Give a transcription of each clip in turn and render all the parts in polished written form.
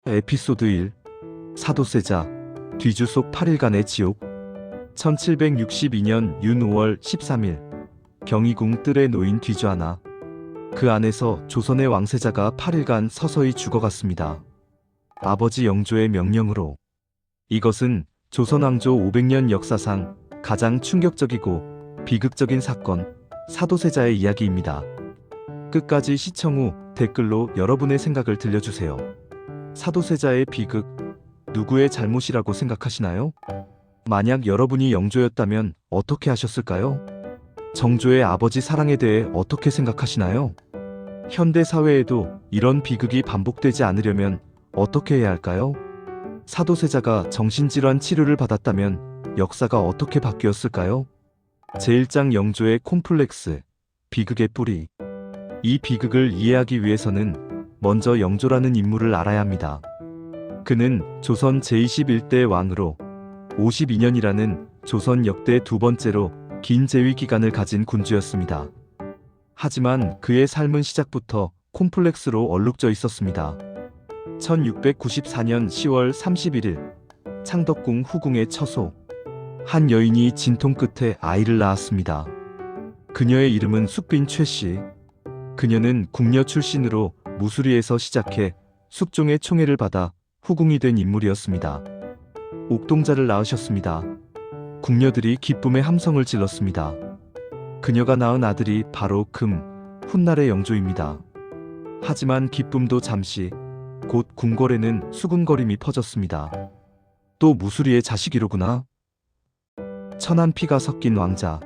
에피소드 1. 사도세자 뒤주 속 8일간의 지옥. 1762년 윤 5월 13일 경희궁 뜰에 놓인 뒤주 하나. 그 안에서 조선의 왕세자가 8일간 서서히 죽어갔습니다. 아버지 영조의 명령으로. 이것은 조선 왕조 500년 역사상 가장 충격적이고 비극적인 사건, 사도세자의 이야기입니다. 끝까지 시청 후 댓글로 여러분의 생각을 들려주세요. 사도세자의 비극, 누구의 잘못이라고 생각하시나요? 만약 여러분이 영조였다면 어떻게 하셨을까요? 정조의 아버지 사랑에 대해 어떻게 생각하시나요? 현대 사회에도 이런 비극이 반복되지 않으려면 어떻게 해야 할까요? 사도세자가 정신질환 치료를 받았다면 역사가 어떻게 바뀌었을까요? 제1장 영조의 콤플렉스, 비극의 뿌리. 이 비극을 이해하기 위해서는 먼저 영조라는 인물을 알아야 합니다. 그는 조선 제21대 왕으로 52년이라는 조선 역대 두 번째로 긴 재위 기간을 가진 군주였습니다. 하지만 그의 삶은 시작부터 콤플렉스로 얼룩져 있었습니다. 1694년 10월 31일 창덕궁 후궁의 처소. 한 여인이 진통 끝에 아이를 낳았습니다. 그녀의 이름은 숙빈 최씨. 그녀는 궁녀 출신으로 무수리에서 시작해 숙종의 총애를 받아 후궁이 된 인물이었습니다. 옥동자를 낳으셨습니다. 궁녀들이 기쁨의 함성을 질렀습니다. 그녀가 낳은 아들이 바로 훗날의 영조입니다. 하지만 기쁨도 잠시, 곧 궁궐에는 수군거림이 퍼졌습니다. 또 무수리의 자식이로구나. 천한 피가 섞인 왕자.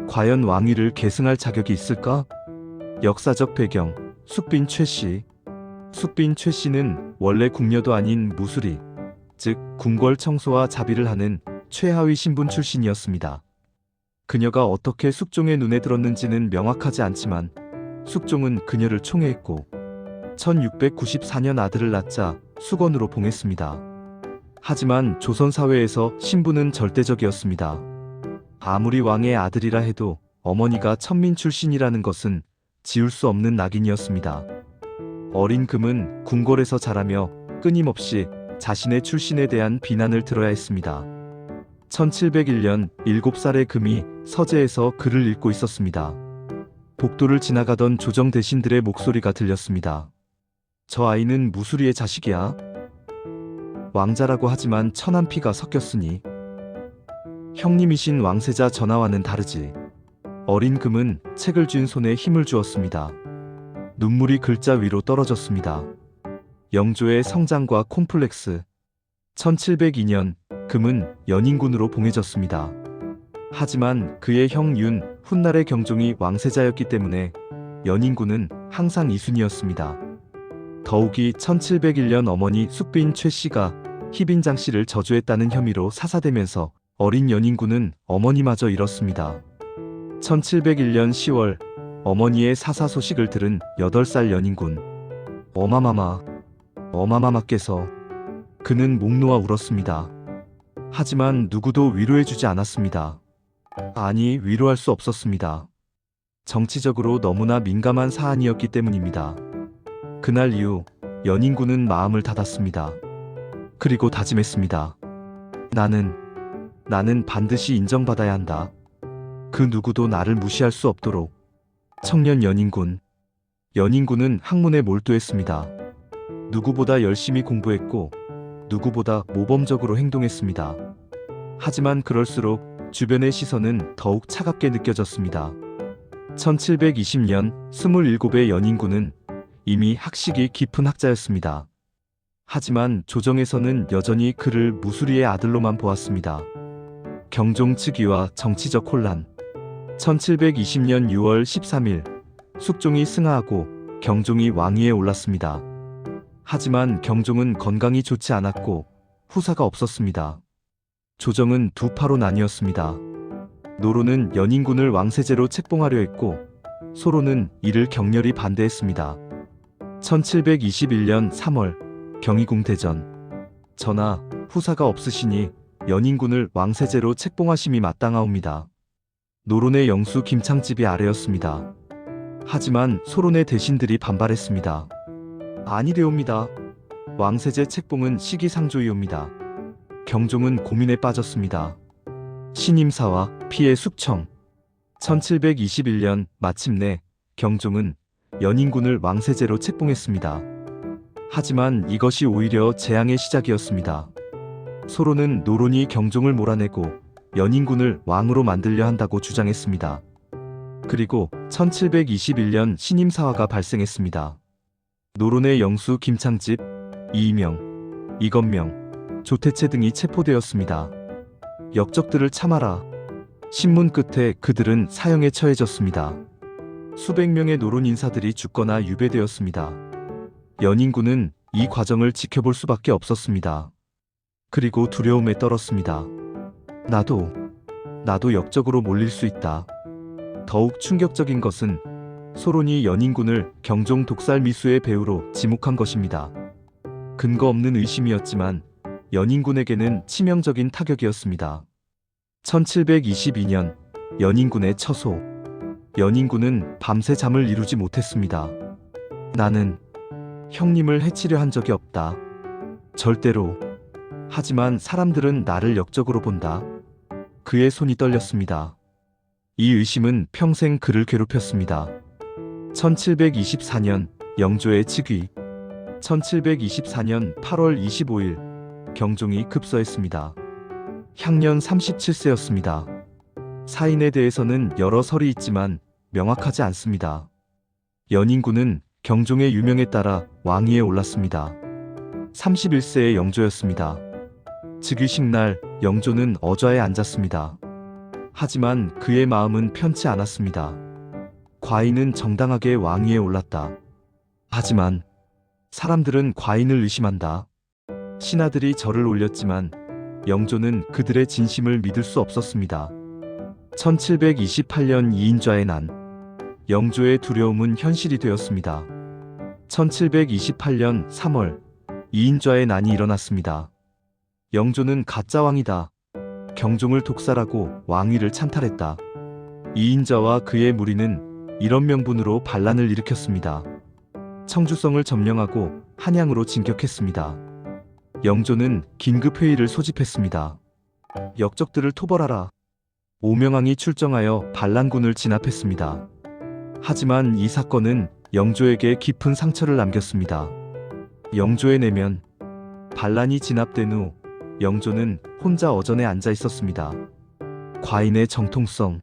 과연 왕위를 계승할 자격이 있을까? 역사적 배경, 숙빈 최씨. 숙빈 최씨는 원래 궁녀도 아닌 무수리, 즉 궁궐 청소와 자비를 하는 최하위 신분 출신이었습니다. 그녀가 어떻게 숙종의 눈에 들었는지는 명확하지 않지만 숙종은 그녀를 총애했고 1694년 아들을 낳자 수건으로 봉했습니다. 하지만 조선 사회에서 신분은 절대적이었습니다. 아무리 왕의 아들이라 해도 어머니가 천민 출신이라는 것은 지울 수 없는 낙인이었습니다. 어린 금은 궁궐에서 자라며 끊임없이 자신의 출신에 대한 비난을 들어야 했습니다. 1701년 7살의 금이 서재에서 글을 읽고 있었습니다. 복도를 지나가던 조정 대신들의 목소리가 들렸습니다. 저 아이는 무수리의 자식이야. 왕자라고 하지만 천한 피가 섞였으니. 형님이신 왕세자 전하와는 다르지. 어린 금은 책을 쥔 손에 힘을 주었습니다. 눈물이 글자 위로 떨어졌습니다. 영조의 성장과 콤플렉스. 1702년 금은 연인군으로 봉해졌습니다. 하지만 그의 형 훗날의 경종이 왕세자였기 때문에 연인군은 항상 이순이었습니다. 더욱이 1701년 어머니 숙빈 최씨가 희빈장 씨를 저주했다는 혐의로 사사되면서 어린 연인군은 어머니마저 잃었습니다. 1701년 10월 어머니의 사사 소식을 들은 8살 연인군. 어마마마께서. 그는 목 놓아 울었습니다. 하지만 누구도 위로해주지 않았습니다. 아니, 위로할 수 없었습니다. 정치적으로 너무나 민감한 사안이었기 때문입니다. 그날 이후 연인군은 마음을 닫았습니다. 그리고 다짐했습니다. 나는 반드시 인정받아야 한다. 그 누구도 나를 무시할 수 없도록. 청년 연인군은 학문에 몰두했습니다. 누구보다 열심히 공부했고 누구보다 모범적으로 행동했습니다. 하지만 그럴수록 주변의 시선은 더욱 차갑게 느껴졌습니다. 1720년 27의 연인군은 이미 학식이 깊은 학자였습니다. 하지만 조정에서는 여전히 그를 무수리의 아들로만 보았습니다. 경종 즉위와 정치적 혼란. 1720년 6월 13일 숙종이 승하하고 경종이 왕위에 올랐습니다. 하지만 경종은 건강이 좋지 않았고 후사가 없었습니다. 조정은 두 파로 나뉘었습니다. 노로는 연인군을 왕세제로 책봉하려 했고 소로는 이를 격렬히 반대했습니다. 1721년 3월 경희궁 대전. 전하, 후사가 없으시니 연인군을 왕세제로 책봉하심이 마땅하옵니다. 노론의 영수 김창집이 아래였습니다. 하지만 소론의 대신들이 반발했습니다. 아니되옵니다. 왕세제 책봉은 시기상조이옵니다. 경종은 고민에 빠졌습니다. 신임사와 피해 숙청. 1721년 마침내 경종은 연인군을 왕세제로 책봉했습니다. 하지만 이것이 오히려 재앙의 시작이었습니다. 소론은 노론이 경종을 몰아내고 연인군을 왕으로 만들려 한다고 주장했습니다. 그리고 1721년 신임사화가 발생했습니다. 노론의 영수 김창집, 이이명, 이건명, 조태채 등이 체포되었습니다. 역적들을 참아라. 신문 끝에 그들은 사형에 처해졌습니다. 수백 명의 노론 인사들이 죽거나 유배되었습니다. 연인군은 이 과정을 지켜볼 수밖에 없었습니다. 그리고 두려움에 떨었습니다. 나도 역적으로 몰릴 수 있다. 더욱 충격적인 것은 소론이 연인군을 경종 독살 미수의 배우로 지목한 것입니다. 근거 없는 의심이었지만 연인군에게는 치명적인 타격이었습니다. 1722년 연인군의 처소. 연인군은 밤새 잠을 이루지 못했습니다. 나는 형님을 해치려 한 적이 없다. 절대로. 하지만 사람들은 나를 역적으로 본다. 그의 손이 떨렸습니다. 이 의심은 평생 그를 괴롭혔습니다. 1724년 영조의 즉위. 1724년 8월 25일 경종이 급서했습니다. 향년 37세였습니다. 사인에 대해서는 여러 설이 있지만 명확하지 않습니다. 연인군은 경종의 유명에 따라 왕위에 올랐습니다. 31세의 영조였습니다. 즉위식 날 영조는 어좌에 앉았습니다. 하지만 그의 마음은 편치 않았습니다. 과인은 정당하게 왕위에 올랐다. 하지만 사람들은 과인을 의심한다. 신하들이 절을 올렸지만 영조는 그들의 진심을 믿을 수 없었습니다. 1728년 이인좌의 난. 영조의 두려움은 현실이 되었습니다. 1728년 3월 이인좌의 난이 일어났습니다. 영조는 가짜 왕이다. 경종을 독살하고 왕위를 찬탈했다. 이인좌와 그의 무리는 이런 명분으로 반란을 일으켰습니다. 청주성을 점령하고 한양으로 진격했습니다. 영조는 긴급회의를 소집했습니다. 역적들을 토벌하라. 오명왕이 출정하여 반란군을 진압했습니다. 하지만 이 사건은 영조에게 깊은 상처를 남겼습니다. 영조의 내면. 반란이 진압된 후 영조는 혼자 어전에 앉아 있었습니다. 과인의 정통성을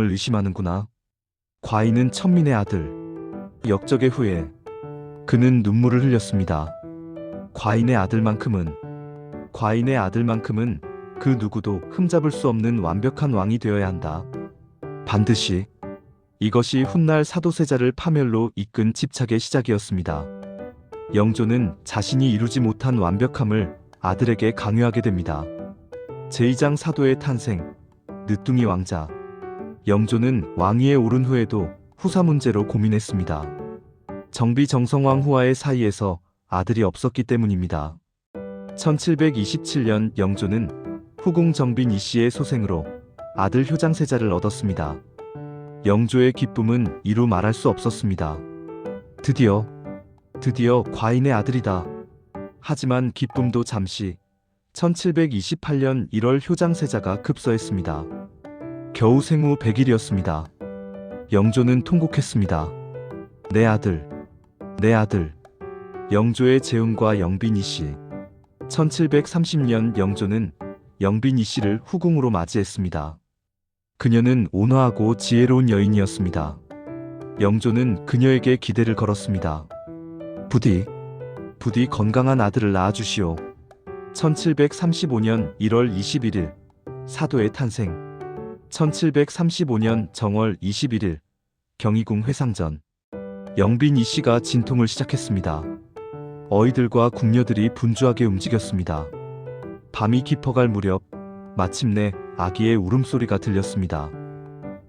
의심하는구나. 과인은 천민의 아들. 역적의 후에 그는 눈물을 흘렸습니다. 과인의 아들만큼은 그 누구도 흠잡을 수 없는 완벽한 왕이 되어야 한다. 반드시. 이것이 훗날 사도세자를 파멸로 이끈 집착의 시작이었습니다. 영조는 자신이 이루지 못한 완벽함을 아들에게 강요하게 됩니다. 제2장 사도의 탄생. 늦둥이 왕자. 영조는 왕위에 오른 후에도 후사 문제로 고민했습니다. 정비 정성왕 후와의 사이에서 아들이 없었기 때문입니다. 1727년 영조는 후궁 정빈 이씨의 소생으로 아들 효장세자를 얻었습니다. 영조의 기쁨은 이루 말할 수 없었습니다. 드디어 과인의 아들이다. 하지만 기쁨도 잠시. 1728년 1월 효장세자가 급서했습니다. 겨우 생후 100일이었습니다. 영조는 통곡했습니다. 내 아들. 영조의 재혼과 영빈 이씨. 1730년 영조는 영빈 이씨를 후궁으로 맞이했습니다. 그녀는 온화하고 지혜로운 여인이었습니다. 영조는 그녀에게 기대를 걸었습니다. 부디 건강한 아들을 낳아주시오. 1735년 1월 21일 사도의 탄생. 1735년 정월 21일 경희궁 회상전. 영빈 이씨가 진통을 시작했습니다. 어이들과 궁녀들이 분주하게 움직였습니다. 밤이 깊어갈 무렵 마침내 아기의 울음소리가 들렸습니다.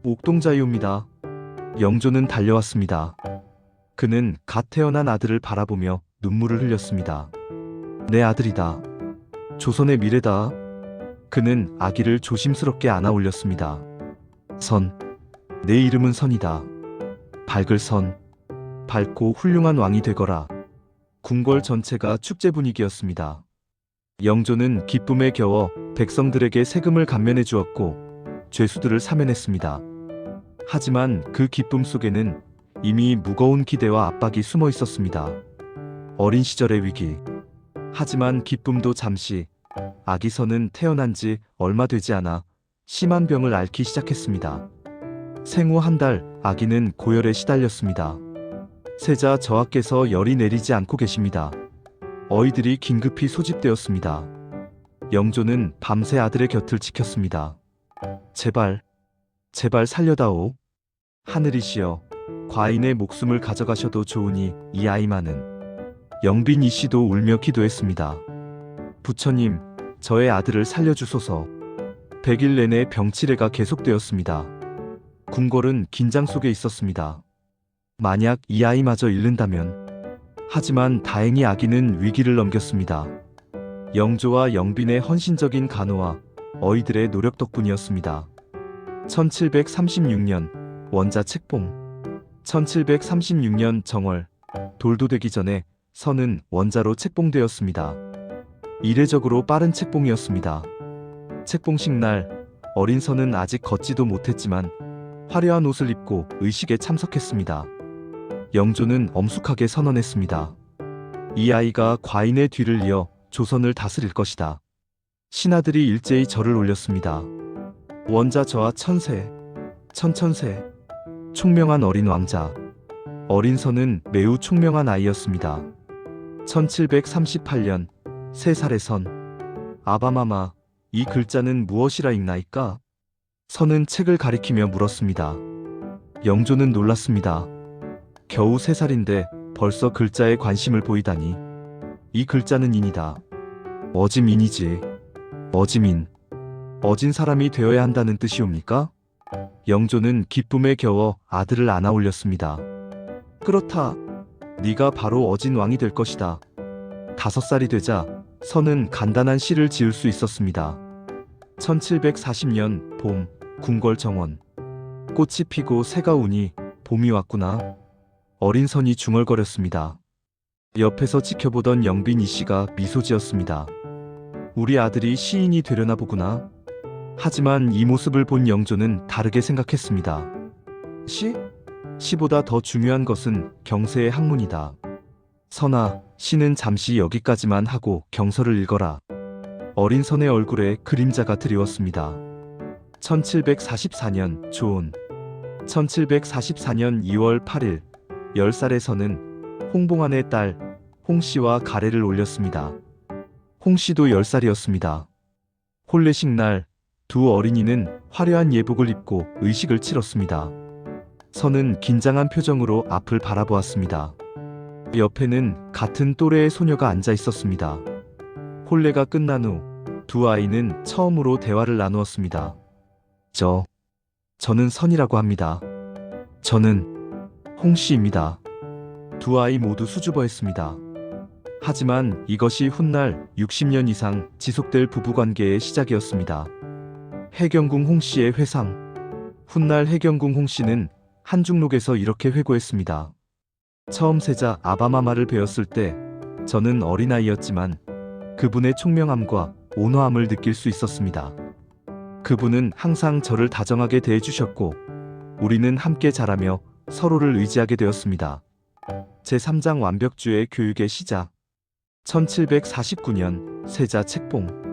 옥동자이옵니다. 영조는 달려왔습니다. 그는 갓 태어난 아들을 바라보며 눈물을 흘렸습니다. 내 아들이다. 조선의 미래다. 그는 아기를 조심스럽게 안아 올렸습니다. 내 이름은 선이다. 밝을 선. 밝고 훌륭한 왕이 되거라. 궁궐 전체가 축제 분위기였습니다. 영조는 기쁨에 겨워 백성들에게 세금을 감면해 주었고 죄수들을 사면했습니다. 하지만 그 기쁨 속에는 이미 무거운 기대와 압박이 숨어 있었습니다. 어린 시절의 위기. 하지만 기쁨도 잠시. 아기 선은 태어난 지 얼마 되지 않아 심한 병을 앓기 시작했습니다. 생후 한 달 아기는 고열에 시달렸습니다. 세자 저하께서 열이 내리지 않고 계십니다. 어이들이 긴급히 소집되었습니다. 영조는 밤새 아들의 곁을 지켰습니다. 제발, 제발 살려다오. 하늘이시여, 과인의 목숨을 가져가셔도 좋으니 이 아이만은. 영빈 이 씨도 울며 기도했습니다. 부처님, 저의 아들을 살려주소서. 100일 내내 병치레가 계속되었습니다. 궁궐은 긴장 속에 있었습니다. 만약 이 아이마저 잃는다면. 하지만 다행히 아기는 위기를 넘겼습니다. 영조와 영빈의 헌신적인 간호와 어이들의 노력 덕분이었습니다. 1736년 원자 책봉. 1736년 정월, 돌도 되기 전에 선은 원자로 책봉되었습니다. 이례적으로 빠른 책봉이었습니다. 책봉식 날, 어린 선은 아직 걷지도 못했지만 화려한 옷을 입고 의식에 참석했습니다. 영조는 엄숙하게 선언했습니다. 이 아이가 과인의 뒤를 이어 조선을 다스릴 것이다. 신하들이 일제히 절을 올렸습니다. 원자 저하 천세, 천천세. 총명한 어린 왕자. 어린 선은 매우 총명한 아이였습니다. 1738년 3살의 선. 아바마마, 이 글자는 무엇이라 읽나이까? 선은 책을 가리키며 물었습니다. 영조는 놀랐습니다. 겨우 3살인데 벌써 글자에 관심을 보이다니. 이 글자는 인이다. 어짐인이지. 어짐인. 어진 사람이 되어야 한다는 뜻이옵니까? 영조는 기쁨에 겨워 아들을 안아 올렸습니다. 그렇다. 네가 바로 어진 왕이 될 것이다. 5살이 되자 선은 간단한 시를 지을 수 있었습니다. 1740년 봄, 궁궐 정원. 꽃이 피고 새가 우니 봄이 왔구나. 어린 선이 중얼거렸습니다. 옆에서 지켜보던 영빈 이 씨가 미소 지었습니다. 우리 아들이 시인이 되려나 보구나. 하지만 이 모습을 본 영조는 다르게 생각했습니다. 시? 시보다 더 중요한 것은 경세의 학문이다. 선아, 시는 잠시 여기까지만 하고 경서를 읽어라. 어린 선의 얼굴에 그림자가 드리웠습니다. 1744년 조온. 1744년 2월 8일 10살의 선은 홍봉안의 딸 홍씨와 가래를 올렸습니다. 홍씨도 10살이었습니다. 혼례식 날 두 어린이는 화려한 예복을 입고 의식을 치렀습니다. 선은 긴장한 표정으로 앞을 바라보았습니다. 옆에는 같은 또래의 소녀가 앉아 있었습니다. 혼례가 끝난 후 두 아이는 처음으로 대화를 나누었습니다. 저는 선이라고 합니다. 저는 홍씨입니다. 두 아이 모두 수줍어했습니다. 하지만 이것이 훗날 60년 이상 지속될 부부관계의 시작이었습니다. 해경궁 홍씨의 회상. 훗날 해경궁 홍씨는 한중록에서 이렇게 회고했습니다. 처음 세자 아바마마를 배웠을 때 저는 어린아이였지만 그분의 총명함과 온화함을 느낄 수 있었습니다. 그분은 항상 저를 다정하게 대해주셨고 우리는 함께 자라며 서로를 의지하게 되었습니다. 제3장 완벽주의 교육의 시작. 1749년 세자 책봉.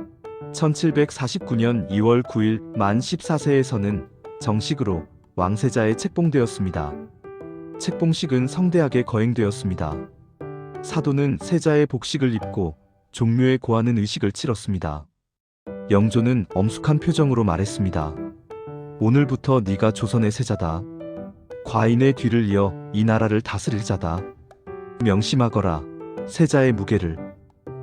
1749년 2월 9일 만 14세에서는 정식으로 왕세자에 책봉되었습니다. 책봉식은 성대하게 거행되었습니다. 사도는 세자의 복식을 입고 종묘에 고하는 의식을 치렀습니다. 영조는 엄숙한 표정으로 말했습니다. 오늘부터 네가 조선의 세자다. 과인의 뒤를 이어 이 나라를 다스릴 자다. 명심하거라. 세자의 무게를.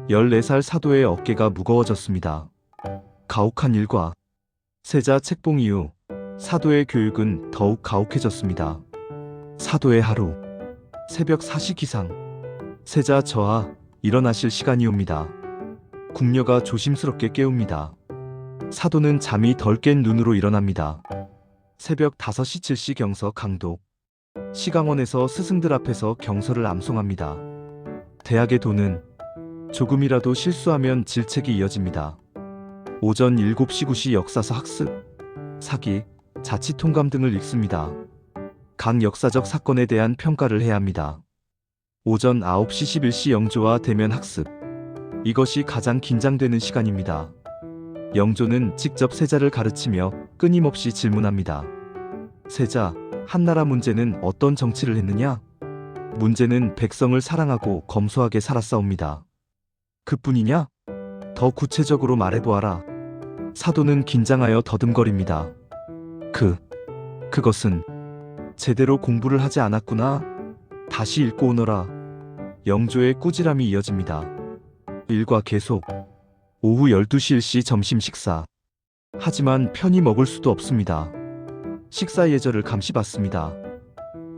14살 사도의 어깨가 무거워졌습니다. 가혹한 일과. 세자 책봉 이후 사도의 교육은 더욱 가혹해졌습니다. 사도의 하루. 새벽 4시 기상. 세자 저하, 일어나실 시간이옵니다. 궁녀가 조심스럽게 깨웁니다. 사도는 잠이 덜 깬 눈으로 일어납니다. 새벽 5시 7시 경서 강독. 시강원에서 스승들 앞에서 경서를 암송합니다. 대학의 도는 조금이라도 실수하면 질책이 이어집니다. 오전 7시 9시 역사서 학습, 사기, 자치통감 등을 읽습니다. 각 역사적 사건에 대한 평가를 해야 합니다. 오전 9시 11시 영조와 대면 학습. 이것이 가장 긴장되는 시간입니다. 영조는 직접 세자를 가르치며 끊임없이 질문합니다. 세자, 한나라 문제는 어떤 정치를 했느냐? 문제는 백성을 사랑하고 검소하게 살았사옵니다. 그뿐이냐? 더 구체적으로 말해보아라. 사도는 긴장하여 더듬거립니다. 그것은 제대로 공부를 하지 않았구나. 다시 읽고 오너라. 영조의 꾸지람이 이어집니다. 일과 계속. 오후 12시 일시 점심 식사. 하지만 편히 먹을 수도 없습니다. 식사 예절을 감시받습니다.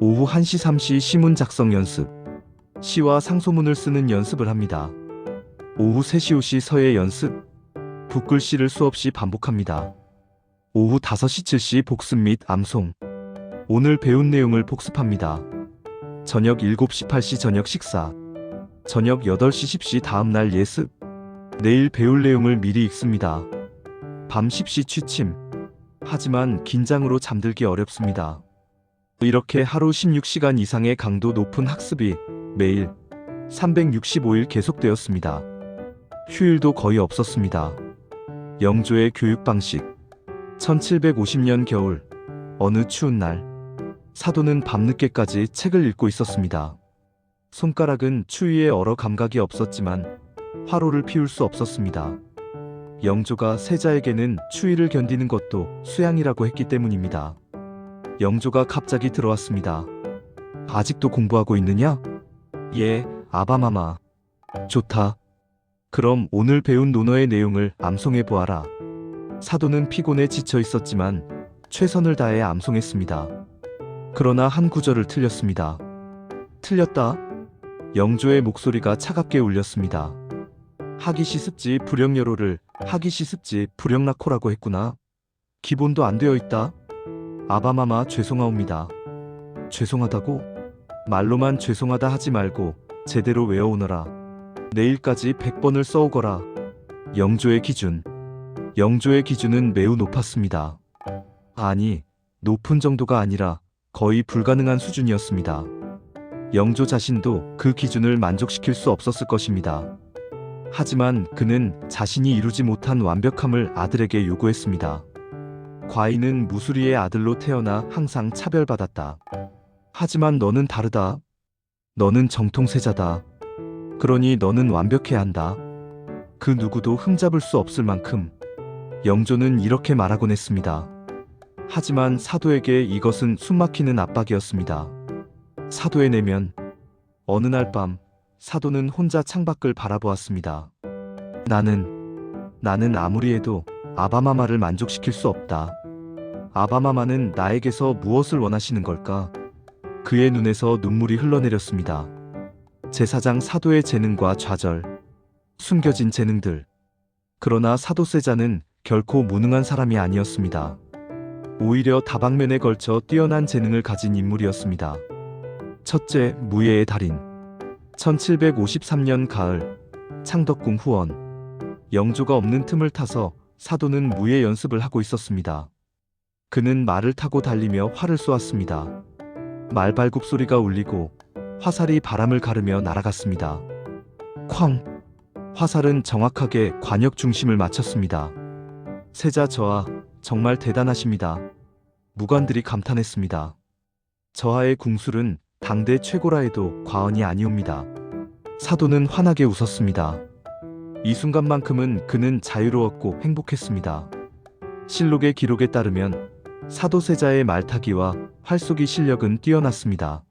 오후 1시 3시 시문 작성 연습. 시와 상소문을 쓰는 연습을 합니다. 오후 3시 5시 서예 연습. 붓글씨를 수없이 반복합니다. 오후 5시 7시 복습 및 암송. 오늘 배운 내용을 복습합니다. 저녁 7시 8시 저녁 식사. 저녁 8시 10시 다음날 예습. 내일 배울 내용을 미리 읽습니다. 밤 10시 취침. 하지만 긴장으로 잠들기 어렵습니다. 이렇게 하루 16시간 이상의 강도 높은 학습이 매일 365일 계속되었습니다. 휴일도 거의 없었습니다. 영조의 교육 방식. 1750년 겨울, 어느 추운 날, 사도는 밤늦게까지 책을 읽고 있었습니다. 손가락은 추위에 얼어 감각이 없었지만 화로를 피울 수 없었습니다. 영조가 세자에게는 추위를 견디는 것도 수양이라고 했기 때문입니다. 영조가 갑자기 들어왔습니다. 아직도 공부하고 있느냐? 예, 아바마마. 좋다. 그럼 오늘 배운 논어의 내용을 암송해 보아라. 사도는 피곤에 지쳐 있었지만 최선을 다해 암송했습니다. 그러나 한 구절을 틀렸습니다. 틀렸다. 영조의 목소리가 차갑게 울렸습니다. 하기시습지 불영여로를 하기시습지 불영락호라고 했구나. 기본도 안 되어 있다. 아바마마 죄송하옵니다. 죄송하다고? 말로만 죄송하다 하지 말고 제대로 외워오너라. 내일까지 100번을 써오거라. 영조의 기준. 영조의 기준은 매우 높았습니다. 아니, 높은 정도가 아니라 거의 불가능한 수준이었습니다. 영조 자신도 그 기준을 만족시킬 수 없었을 것입니다. 하지만 그는 자신이 이루지 못한 완벽함을 아들에게 요구했습니다. 과인은 무수리의 아들로 태어나 항상 차별받았다. 하지만 너는 다르다. 너는 정통세자다. 그러니 너는 완벽해야 한다. 그 누구도 흠잡을 수 없을 만큼. 영조는 이렇게 말하곤 했습니다. 하지만 사도에게 이것은 숨막히는 압박이었습니다. 사도의 내면. 어느 날 밤 사도는 혼자 창밖을 바라보았습니다. 나는 아무리 해도 아바마마를 만족시킬 수 없다. 아바마마는 나에게서 무엇을 원하시는 걸까? 그의 눈에서 눈물이 흘러내렸습니다. 제사장 사도의 재능과 좌절, 숨겨진 재능들. 그러나 사도세자는 결코 무능한 사람이 아니었습니다. 오히려 다방면에 걸쳐 뛰어난 재능을 가진 인물이었습니다. 첫째, 무예의 달인. 1753년 가을, 창덕궁 후원. 영조가 없는 틈을 타서 사도는 무예 연습을 하고 있었습니다. 그는 말을 타고 달리며 활을 쏘았습니다. 말발굽 소리가 울리고 화살이 바람을 가르며 날아갔습니다. 쾅! 화살은 정확하게 관역 중심을 맞췄습니다. 세자 저하, 정말 대단하십니다. 무관들이 감탄했습니다. 저하의 궁술은 당대 최고라 해도 과언이 아니옵니다. 사도는 환하게 웃었습니다. 이 순간만큼은 그는 자유로웠고 행복했습니다. 실록의 기록에 따르면 사도세자의 말타기와 활쏘기 실력은 뛰어났습니다.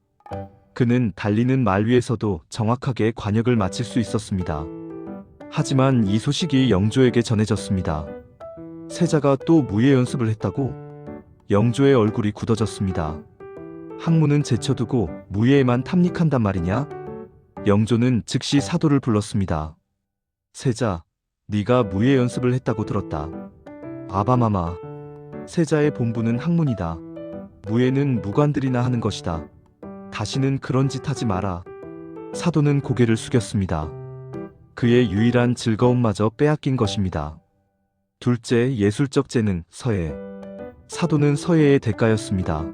그는 달리는 말 위에서도 정확하게 관역을 맞힐 수 있었습니다. 하지만 이 소식이 영조에게 전해졌습니다. 세자가 또 무예 연습을 했다고? 영조의 얼굴이 굳어졌습니다. 학문은 제쳐두고 무예에만 탐닉한단 말이냐? 영조는 즉시 사도를 불렀습니다. 세자, 네가 무예 연습을 했다고 들었다. 아바마마, 세자의 본분은 학문이다. 무예는 무관들이나 하는 것이다. 다시는 그런 짓 하지 마라. 사도는 고개를 숙였습니다. 그의 유일한 즐거움마저 빼앗긴 것입니다. 둘째, 예술적 재능, 서예. 사도는 서예의 대가였습니다.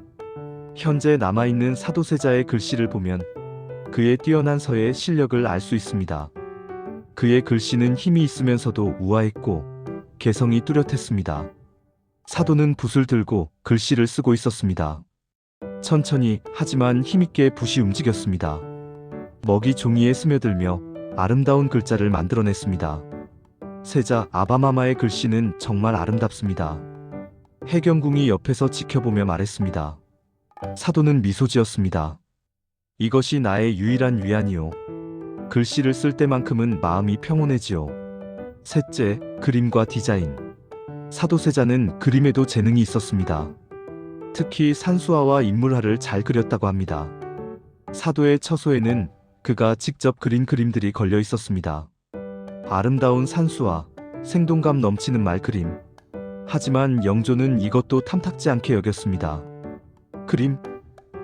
현재 남아있는 사도세자의 글씨를 보면 그의 뛰어난 서예 실력을 알 수 있습니다. 그의 글씨는 힘이 있으면서도 우아했고 개성이 뚜렷했습니다. 사도는 붓을 들고 글씨를 쓰고 있었습니다. 천천히 하지만 힘있게 붓이 움직였습니다. 먹이 종이에 스며들며 아름다운 글자를 만들어냈습니다. 세자 아바마마의 글씨는 정말 아름답습니다. 해경궁이 옆에서 지켜보며 말했습니다. 사도는 미소 지었습니다. 이것이 나의 유일한 위안이요. 글씨를 쓸 때만큼은 마음이 평온해지요. 셋째, 그림과 디자인. 사도세자는 그림에도 재능이 있었습니다. 특히 산수화와 인물화를 잘 그렸다고 합니다. 사도의 처소에는 그가 직접 그린 그림들이 걸려 있었습니다. 아름다운 산수화, 생동감 넘치는 말그림. 하지만 영조는 이것도 탐탁지 않게 여겼습니다. 그림?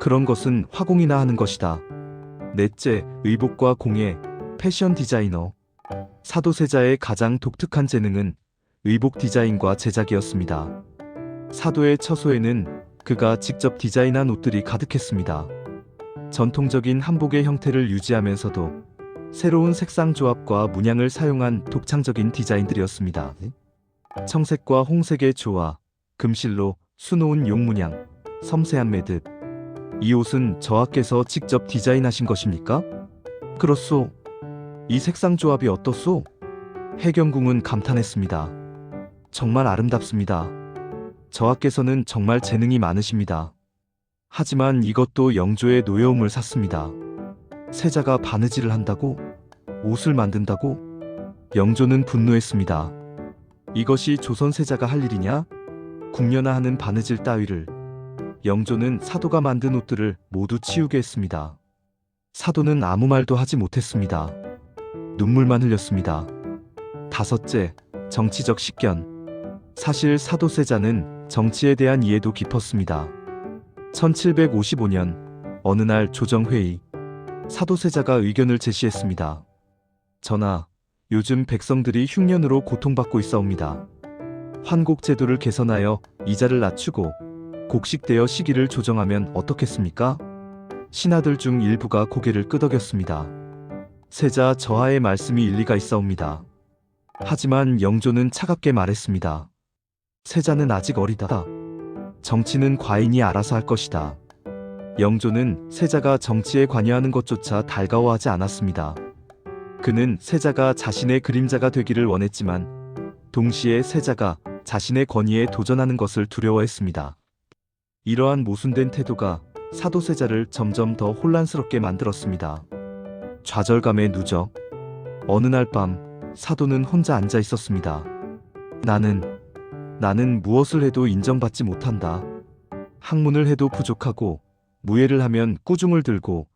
그런 것은 화공이나 하는 것이다. 넷째, 의복과 공예, 패션 디자이너. 사도세자의 가장 독특한 재능은 의복 디자인과 제작이었습니다. 사도의 처소에는 그가 직접 디자인한 옷들이 가득했습니다. 전통적인 한복의 형태를 유지하면서도 새로운 색상 조합과 문양을 사용한 독창적인 디자인들이었습니다. 청색과 홍색의 조화, 금실로 수놓은 용문양, 섬세한 매듭. 이 옷은 저하께서 직접 디자인하신 것입니까? 그렇소. 이 색상 조합이 어떻소? 해경궁은 감탄했습니다. 정말 아름답습니다. 저하께서는 정말 재능이 많으십니다. 하지만 이것도 영조의 노여움을 샀습니다. 세자가 바느질을 한다고? 옷을 만든다고? 영조는 분노했습니다. 이것이 조선 세자가 할 일이냐? 궁녀나 하는 바느질 따위를. 영조는 사도가 만든 옷들을 모두 치우게 했습니다. 사도는 아무 말도 하지 못했습니다. 눈물만 흘렸습니다. 다섯째, 정치적 식견. 사실 사도세자는 정치에 대한 이해도 깊었습니다. 1755년 어느 날 조정회의, 사도세자가 의견을 제시했습니다. 전하, 요즘 백성들이 흉년으로 고통받고 있사옵니다. 환곡제도를 개선하여 이자를 낮추고 곡식대여 시기를 조정하면 어떻겠습니까? 신하들 중 일부가 고개를 끄덕였습니다. 세자 저하의 말씀이 일리가 있사옵니다. 하지만 영조는 차갑게 말했습니다. 세자는 아직 어리다. 정치는 과인이 알아서 할 것이다. 영조는 세자가 정치에 관여하는 것조차 달가워하지 않았습니다. 그는 세자가 자신의 그림자가 되기를 원했지만 동시에 세자가 자신의 권위에 도전하는 것을 두려워했습니다. 이러한 모순된 태도가 사도세자를 점점 더 혼란스럽게 만들었습니다. 좌절감의 누적. 어느 날 밤 사도는 혼자 앉아 있었습니다. 나는 무엇을 해도 인정받지 못한다. 학문을 해도 부족하고 무예를 하면 꾸중을 들고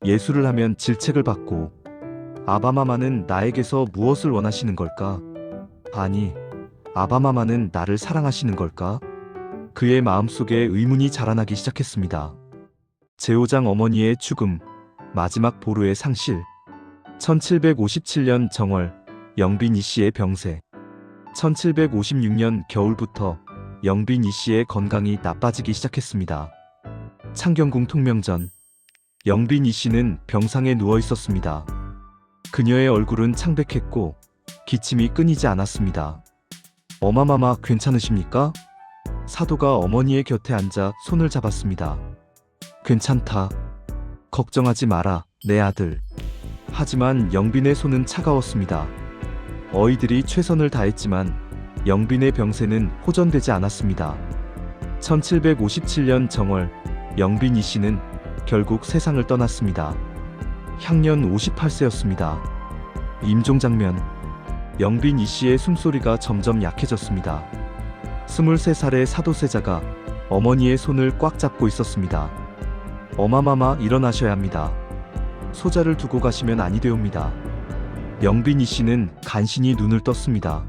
예술을 하면 질책을 받고 아바마마는 나에게서 무엇을 원하시는 걸까? 아니, 아바마마는 나를 사랑하시는 걸까? 그의 마음속에 의문이 자라나기 시작했습니다. 제오장 어머니의 죽음, 마지막 보루의 상실. 1757년 정월, 영빈 이씨의 병세. 1756년 겨울부터 영빈 이씨의 건강이 나빠지기 시작했습니다. 창경궁 통명전, 영빈 이씨는 병상에 누워 있었습니다. 그녀의 얼굴은 창백했고 기침이 끊이지 않았습니다. 어마마마 괜찮으십니까? 사도가 어머니의 곁에 앉아 손을 잡았습니다. 괜찮다. 걱정하지 마라, 내 아들. 하지만 영빈의 손은 차가웠습니다. 어이들이 최선을 다했지만 영빈의 병세는 호전되지 않았습니다. 1757년 정월, 영빈 이씨는 결국 세상을 떠났습니다. 향년 58세였습니다. 임종장면. 영빈 이씨의 숨소리가 점점 약해졌습니다. 23살의 사도세자가 어머니의 손을 꽉 잡고 있었습니다. 어마마마 일어나셔야 합니다. 소자를 두고 가시면 아니 되옵니다. 영빈 이씨는 간신히 눈을 떴습니다.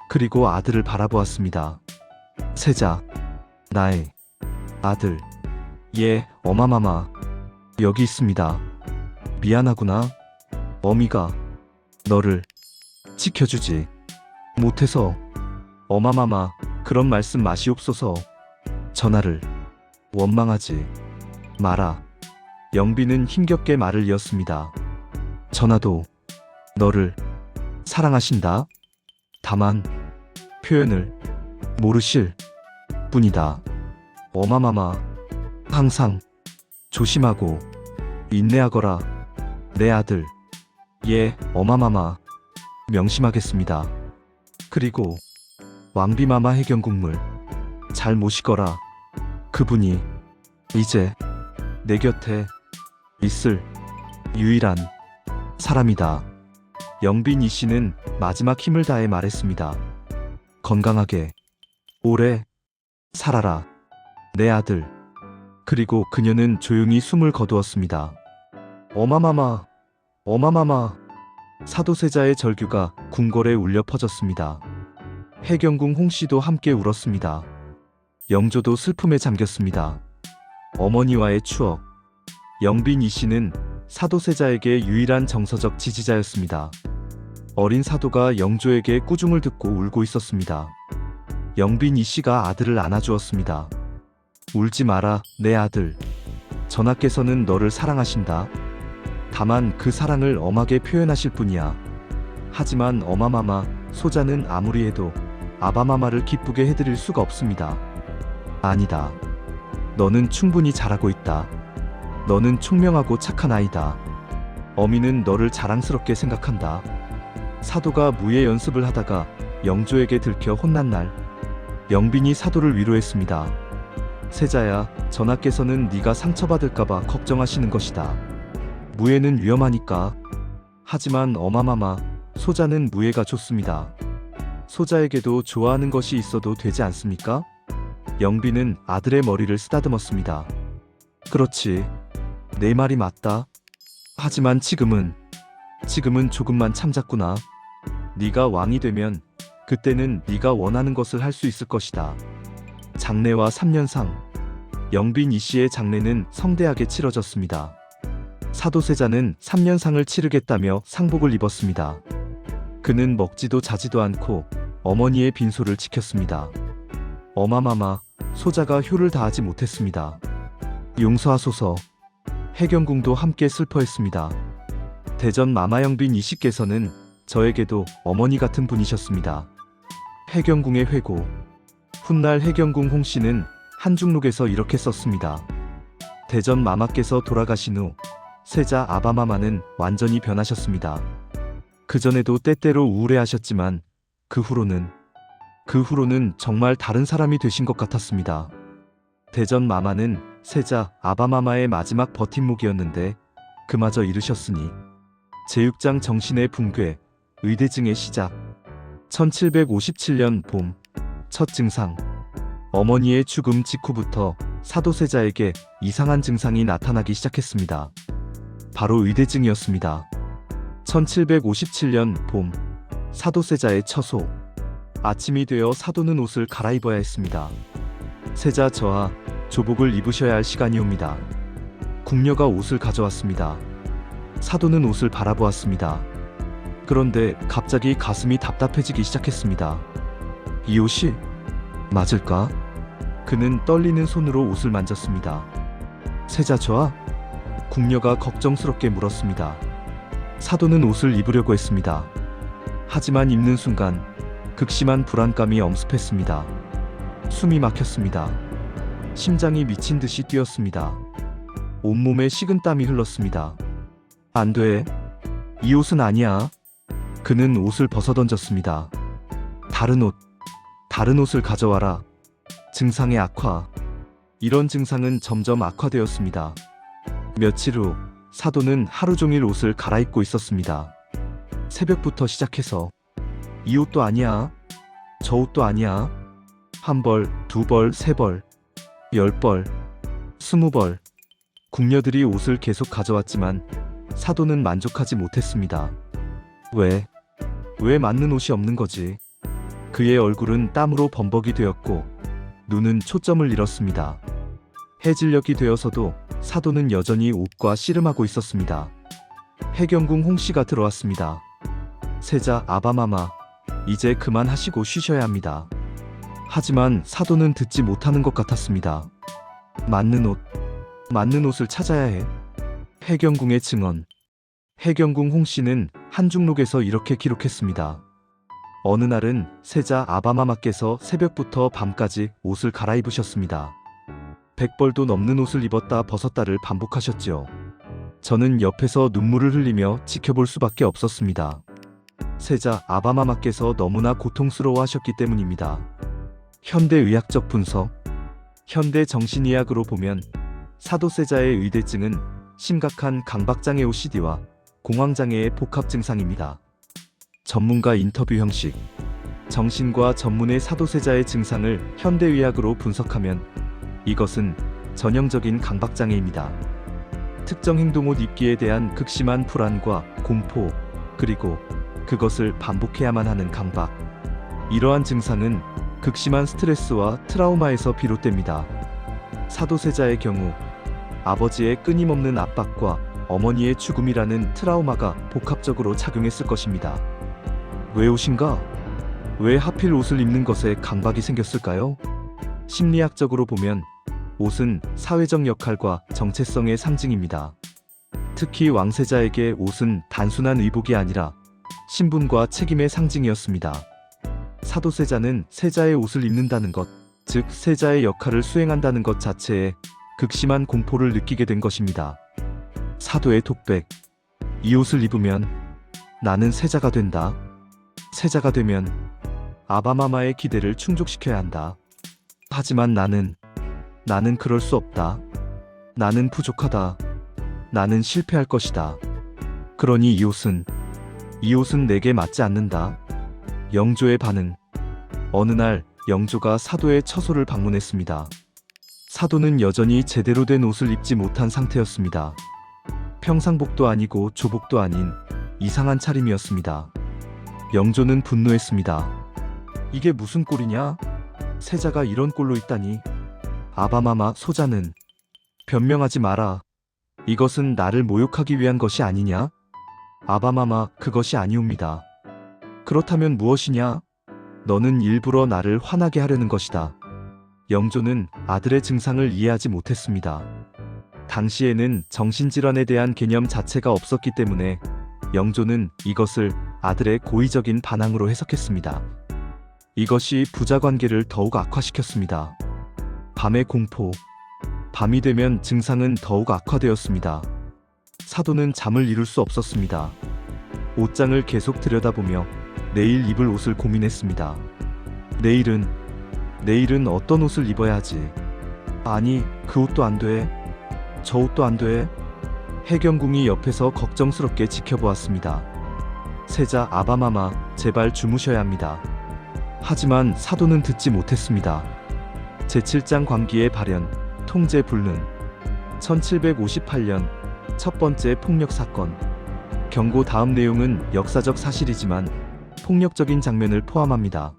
그리고 아들을 바라보았습니다. 세자, 나의 아들. 예, 어마마마. 여기 있습니다. 미안하구나. 어미가 너를 지켜주지 못해서. 어마마마, 그런 말씀 마시옵소서. 전하를 원망하지 마라. 영빈은 힘겹게 말을 이었습니다. 전하도 너를 사랑하신다. 다만 표현을 모르실 뿐이다. 어마마마, 항상 조심하고 인내하거라. 내 아들. 예, 어마마마, 명심하겠습니다. 그리고 왕비마마 해경국물 잘 모시거라. 그분이 이제 내 곁에 있을 유일한 사람이다. 영빈 이씨는 마지막 힘을 다해 말했습니다. 건강하게 오래 살아라, 내 아들. 그리고 그녀는 조용히 숨을 거두었습니다. 어마마마, 어마마마. 사도세자의 절규가 궁궐에 울려 퍼졌습니다. 해경궁 홍씨도 함께 울었습니다. 영조도 슬픔에 잠겼습니다. 어머니와의 추억. 영빈 이씨는 사도세자에게 유일한 정서적 지지자였습니다. 어린 사도가 영조에게 꾸중을 듣고 울고 있었습니다. 영빈 이씨가 아들을 안아주었습니다. 울지 마라, 내 아들. 전하께서는 너를 사랑하신다. 다만 그 사랑을 엄하게 표현하실 뿐이야. 하지만 어마마마, 소자는 아무리 해도 아바마마를 기쁘게 해드릴 수가 없습니다. 아니다. 너는 충분히 잘하고 있다. 너는 총명하고 착한 아이다. 어미는 너를 자랑스럽게 생각한다. 사도가 무예 연습을 하다가 영조에게 들켜 혼난 날, 영빈이 사도를 위로했습니다. 세자야, 전하께서는 네가 상처받을까봐 걱정하시는 것이다. 무예는 위험하니까. 하지만 어마마마, 소자는 무예가 좋습니다. 소자에게도 좋아하는 것이 있어도 되지 않습니까? 영빈은 아들의 머리를 쓰다듬었습니다. 그렇지. 내 말이 맞다. 하지만 지금은 조금만 참자꾸나. 네가 왕이 되면 그때는 네가 원하는 것을 할 수 있을 것이다. 장례와 3년상. 영빈 이씨의 장례는 성대하게 치러졌습니다. 사도세자는 3년상을 치르겠다며 상복을 입었습니다. 그는 먹지도 자지도 않고 어머니의 빈소를 지켰습니다. 어마마마, 소자가 효를 다하지 못했습니다. 용서하소서. 해경궁도 함께 슬퍼했습니다. 대전 마마영빈 이씨께서는 저에게도 어머니 같은 분이셨습니다. 해경궁의 회고. 훗날 해경궁 홍씨는 한중록에서 이렇게 썼습니다. 대전 마마께서 돌아가신 후 세자 아바마마는 완전히 변하셨습니다. 그전에도 때때로 우울해하셨지만 그 후로는 정말 다른 사람이 되신 것 같았습니다. 대전 마마는 세자 아바마마의 마지막 버팀목이었는데 그마저 이르셨으니 제6장 정신의 붕괴, 의대증의 시작. 1757년 봄, 첫 증상. 어머니의 죽음 직후부터 사도세자에게 이상한 증상이 나타나기 시작했습니다. 바로 의대증이었습니다. 1757년 봄, 사도세자의 처소. 아침이 되어 사도는 옷을 갈아입어야 했습니다. 세자 저하, 조복을 입으셔야 할 시간이 옵니다. 궁녀가 옷을 가져왔습니다. 사도는 옷을 바라보았습니다. 그런데 갑자기 가슴이 답답해지기 시작했습니다. 이 옷이 맞을까? 그는 떨리는 손으로 옷을 만졌습니다. 세자 저하? 궁녀가 걱정스럽게 물었습니다. 사도는 옷을 입으려고 했습니다. 하지만 입는 순간 극심한 불안감이 엄습했습니다. 숨이 막혔습니다. 심장이 미친 듯이 뛰었습니다. 온몸에 식은땀이 흘렀습니다. 안 돼. 이 옷은 아니야. 그는 옷을 벗어던졌습니다. 다른 옷을 가져와라. 증상의 악화. 이런 증상은 점점 악화되었습니다. 며칠 후 사도는 하루 종일 옷을 갈아입고 있었습니다. 새벽부터 시작해서 이 옷도 아니야. 저 옷도 아니야. 한 벌, 두 벌, 세 벌, 10벌, 20벌. 궁녀들이 옷을 계속 가져왔지만 사도는 만족하지 못했습니다. 왜 맞는 옷이 없는 거지? 그의 얼굴은 땀으로 범벅이 되었고 눈은 초점을 잃었습니다. 해질녘이 되어서도 사도는 여전히 옷과 씨름하고 있었습니다. 해경궁 홍씨가 들어왔습니다. 세자 아바마마, 이제 그만하시고 쉬셔야 합니다. 하지만 사도는 듣지 못하는 것 같았습니다. 맞는 옷을 찾아야 해. 해경궁의 증언. 해경궁 홍씨는 한중록에서 이렇게 기록했습니다. 어느 날은 세자 아바마마께서 새벽부터 밤까지 옷을 갈아입으셨습니다. 100벌도 넘는 옷을 입었다 벗었다를 반복하셨지요. 저는 옆에서 눈물을 흘리며 지켜볼 수밖에 없었습니다. 세자 아바마마께서 너무나 고통스러워하셨기 때문입니다. 현대의학적 분석. 현대 정신의학으로 보면 사도세자의 의대증은 심각한 강박장애 OCD와 공황장애의 복합 증상입니다. 전문가 인터뷰 형식. 정신과 전문의 사도세자의 증상을 현대의학으로 분석하면 이것은 전형적인 강박장애입니다. 특정 행동옷 입기에 대한 극심한 불안과 공포, 그리고 그것을 반복해야만 하는 강박. 이러한 증상은 극심한 스트레스와 트라우마에서 비롯됩니다. 사도세자의 경우 아버지의 끊임없는 압박과 어머니의 죽음이라는 트라우마가 복합적으로 작용했을 것입니다. 왜 옷인가? 왜 하필 옷을 입는 것에 강박이 생겼을까요? 심리학적으로 보면 옷은 사회적 역할과 정체성의 상징입니다. 특히 왕세자에게 옷은 단순한 의복이 아니라 신분과 책임의 상징이었습니다. 사도세자는 세자의 옷을 입는다는 것, 즉 세자의 역할을 수행한다는 것 자체에 극심한 공포를 느끼게 된 것입니다. 사도의 톡백. 이 옷을 입으면 나는 세자가 된다. 세자가 되면 아바마마의 기대를 충족시켜야 한다. 하지만 나는 그럴 수 없다. 나는 부족하다. 나는 실패할 것이다. 그러니 이 옷은 내게 맞지 않는다. 영조의 반응. 어느 날 영조가 사도의 처소를 방문했습니다. 사도는 여전히 제대로 된 옷을 입지 못한 상태였습니다. 평상복도 아니고 조복도 아닌 이상한 차림이었습니다. 영조는 분노했습니다. 이게 무슨 꼴이냐? 세자가 이런 꼴로 있다니. 아바마마 소자는 변명하지 마라. 이것은 나를 모욕하기 위한 것이 아니냐? 아바마마, 그것이 아니옵니다. 그렇다면 무엇이냐? 너는 일부러 나를 화나게 하려는 것이다. 영조는 아들의 증상을 이해하지 못했습니다. 당시에는 정신질환에 대한 개념 자체가 없었기 때문에 영조는 이것을 아들의 고의적인 반항으로 해석했습니다. 이것이 부자관계를 더욱 악화시켰습니다. 밤의 공포. 밤이 되면 증상은 더욱 악화되었습니다. 사도는 잠을 이룰 수 없었습니다. 옷장을 계속 들여다보며 내일 입을 옷을 고민했습니다. 내일은 어떤 옷을 입어야 하지? 아니, 그 옷도 안 돼. 저 옷도 안 돼. 해경궁이 옆에서 걱정스럽게 지켜보았습니다. 세자 아바마마, 제발 주무셔야 합니다. 하지만 사도는 듣지 못했습니다. 제7장 광기의 발현, 통제 불능. 1758년 첫 번째 폭력 사건. 경고. 다음 내용은 역사적 사실이지만 폭력적인 장면을 포함합니다.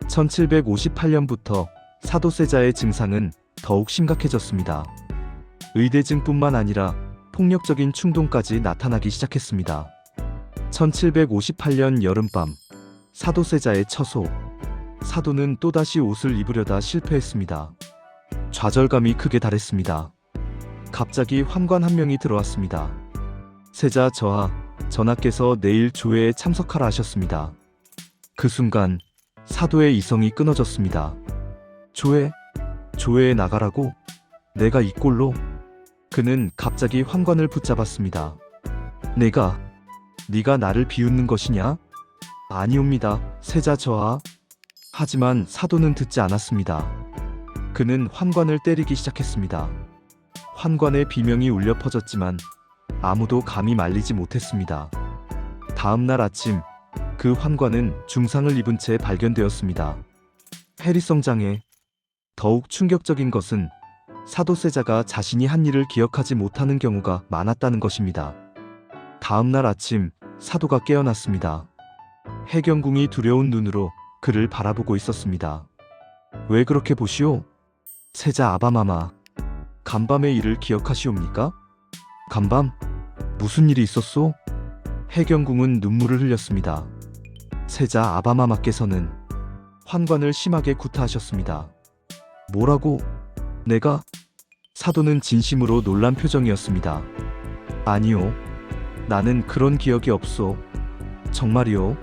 1758년부터 사도세자의 증상은 더욱 심각해졌습니다. 의대증뿐만 아니라 폭력적인 충동까지 나타나기 시작했습니다. 1758년 여름밤, 사도세자의 처소. 사도는 또다시 옷을 입으려다 실패했습니다. 좌절감이 극에 달했습니다. 갑자기 환관 한 명이 들어왔습니다. 세자 전하께서 내일 조회에 참석하라 하셨습니다. 그 순간 사도의 이성이 끊어졌습니다. 조회에 나가라고? 내가 이 꼴로? 그는 갑자기 환관을 붙잡았습니다. 네가 나를 비웃는 것이냐? 아니옵니다, 세자 저하. 하지만 사도는 듣지 않았습니다. 그는 환관을 때리기 시작했습니다. 환관의 비명이 울려 퍼졌지만 아무도 감히 말리지 못했습니다. 다음 날 아침, 그 환관은 중상을 입은 채 발견되었습니다. 해리성 장애. 더욱 충격적인 것은 사도세자가 자신이 한 일을 기억하지 못하는 경우가 많았다는 것입니다. 다음 날 아침, 사도가 깨어났습니다. 해경궁이 두려운 눈으로 그를 바라보고 있었습니다. 왜 그렇게 보시오? 세자 아바마마, 간밤의 일을 기억하시옵니까? 간밤? 무슨 일이 있었소? 해경궁은 눈물을 흘렸습니다. 세자 아바마마께서는 환관을 심하게 구타하셨습니다. 뭐라고? 내가? 사도는 진심으로 놀란 표정이었습니다. 아니요. 나는 그런 기억이 없소. 정말이요?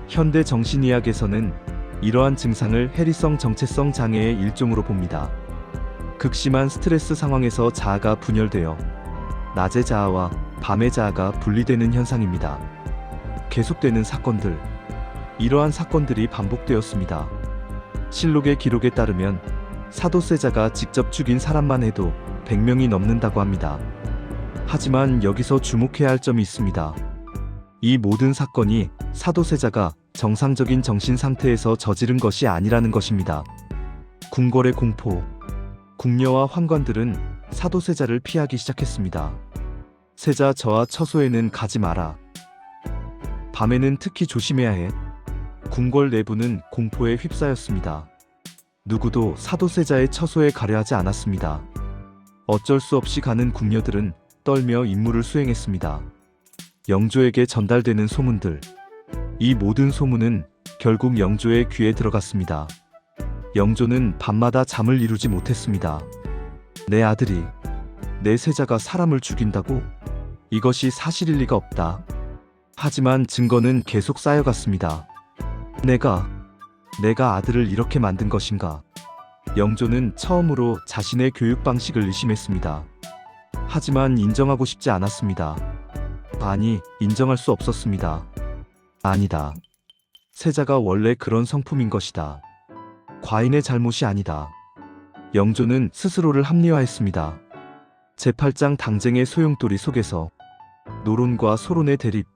현대 정신의학에서는 이러한 증상을 해리성 정체성 장애의 일종으로 봅니다. 극심한 스트레스 상황에서 자아가 분열되어 낮의 자아와 밤의 자아가 분리되는 현상입니다. 계속되는 사건들. 이러한 사건들이 반복되었습니다. 실록의 기록에 따르면 사도 세자가 직접 죽인 사람만 해도 100명이 넘는다고 합니다. 하지만 여기서 주목해야 할 점이 있습니다. 이 모든 사건이 사도 세자가 정상적인 정신 상태에서 저지른 것이 아니라는 것입니다. 궁궐의 공포. 궁녀와 환관들은 사도 세자를 피하기 시작했습니다. 세자 저하 처소에는 가지 마라. 밤에는 특히 조심해야 해. 궁궐 내부는 공포에 휩싸였습니다. 누구도 사도 세자의 처소에 가려 하지 않았습니다. 어쩔 수 없이 가는 궁녀들은 떨며 임무를 수행했습니다. 영조에게 전달되는 소문들. 이 모든 소문은 결국 영조의 귀에 들어갔습니다. 영조는 밤마다 잠을 이루지 못했습니다. 내 아들이, 내 세자가 사람을 죽인다고? 이것이 사실일 리가 없다. 하지만 증거는 계속 쌓여갔습니다. 내가 아들을 이렇게 만든 것인가? 영조는 처음으로 자신의 교육 방식을 의심했습니다. 하지만 인정하고 싶지 않았습니다. 아니, 인정할 수 없었습니다. 아니다. 세자가 원래 그런 성품인 것이다. 과인의 잘못이 아니다. 영조는 스스로를 합리화했습니다. 제8장 당쟁의 소용돌이 속에서 노론과 소론의 대립,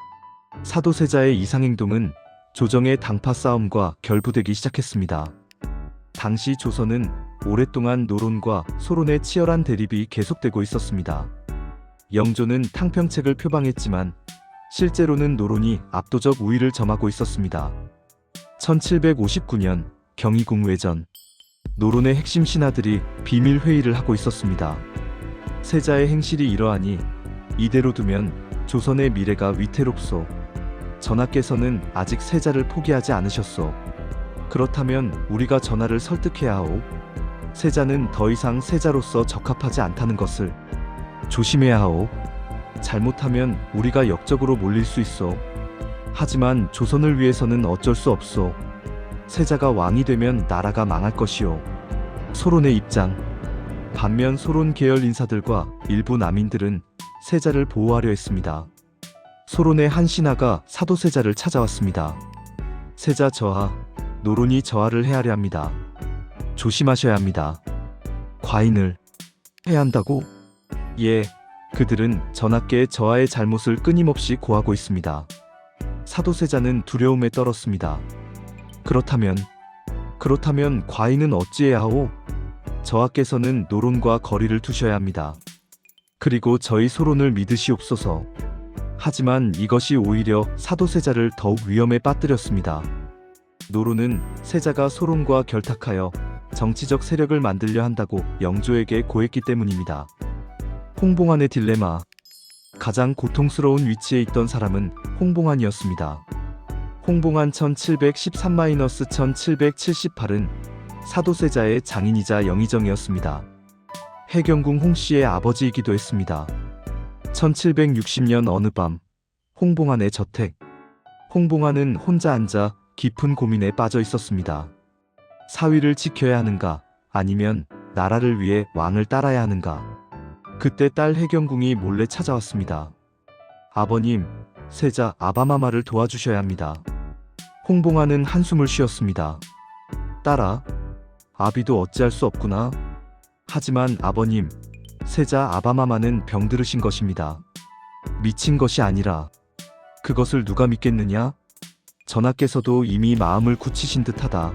사도세자의 이상행동은 조정의 당파 싸움과 결부되기 시작했습니다. 당시 조선은 오랫동안 노론과 소론의 치열한 대립이 계속되고 있었습니다. 영조는 탕평책을 표방했지만 실제로는 노론이 압도적 우위를 점하고 있었습니다. 1759년 경희궁 외전, 노론의 핵심 신하들이 비밀 회의를 하고 있었습니다. 세자의 행실이 이러하니 이대로 두면 조선의 미래가 위태롭소. 전하께서는 아직 세자를 포기하지 않으셨소. 그렇다면 우리가 전하를 설득해야 하오. 세자는 더 이상 세자로서 적합하지 않다는 것을 조심해야 하오. 잘못하면 우리가 역적으로 몰릴 수 있어. 하지만 조선을 위해서는 어쩔 수 없소. 세자가 왕이 되면 나라가 망할 것이오. 소론의 입장. 반면 소론 계열 인사들과 일부 남인들은 세자를 보호하려 했습니다. 소론의 한 신하가 사도세자를 찾아왔습니다. 세자 저하, 노론이 저하를 해하려 합니다. 조심하셔야 합니다. 과인을 해야 한다고? 예, 그들은 전하께의 저하의 잘못을 끊임없이 고하고 있습니다. 사도세자는 두려움에 떨었습니다. 그렇다면 과인은 어찌해야 하오? 저하께서는 노론과 거리를 두셔야 합니다. 그리고 저희 소론을 믿으시옵소서. 하지만 이것이 오히려 사도세자를 더욱 위험에 빠뜨렸습니다. 노론은 세자가 소론과 결탁하여 정치적 세력을 만들려 한다고 영조에게 고했기 때문입니다. 홍봉안의 딜레마. 가장 고통스러운 위치에 있던 사람은 홍봉안이었습니다. 홍봉안 1713-1778은 사도세자의 장인이자 영의정이었습니다. 해경궁 홍씨의 아버지이기도 했습니다. 1760년 어느 밤, 홍봉안의 저택. 홍봉안은 혼자 앉아 깊은 고민에 빠져 있었습니다. 사위를 지켜야 하는가, 아니면 나라를 위해 왕을 따라야 하는가. 그때 딸 해경궁이 몰래 찾아왔습니다. 아버님, 세자 아바마마를 도와주셔야 합니다. 홍봉안은 한숨을 쉬었습니다. 딸아, 아비도 어찌할 수 없구나. 하지만 아버님, 세자 아바마마는 병들으신 것입니다. 미친 것이 아니라 그것을 누가 믿겠느냐? 전하께서도 이미 마음을 굳히신 듯하다.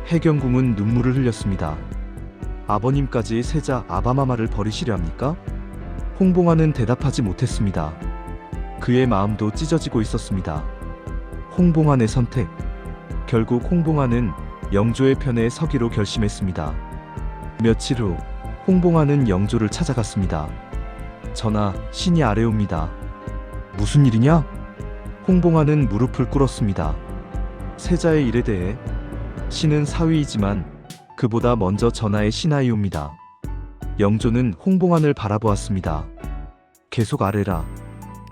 해경궁은 눈물을 흘렸습니다. 아버님까지 세자 아바마마를 버리시려 합니까? 홍봉안은 대답하지 못했습니다. 그의 마음도 찢어지고 있었습니다. 홍봉안의 선택. 결국 홍봉안은 영조의 편에 서기로 결심했습니다. 며칠 후 홍봉안은 영조를 찾아갔습니다. 전하, 신이 아래옵니다. 무슨 일이냐? 홍봉하는 무릎을 꿇었습니다. 세자의 일에 대해 신은 사위이지만 그보다 먼저 전하의 신하이옵니다. 영조는 홍봉안을 바라보았습니다. 계속 아뢰라.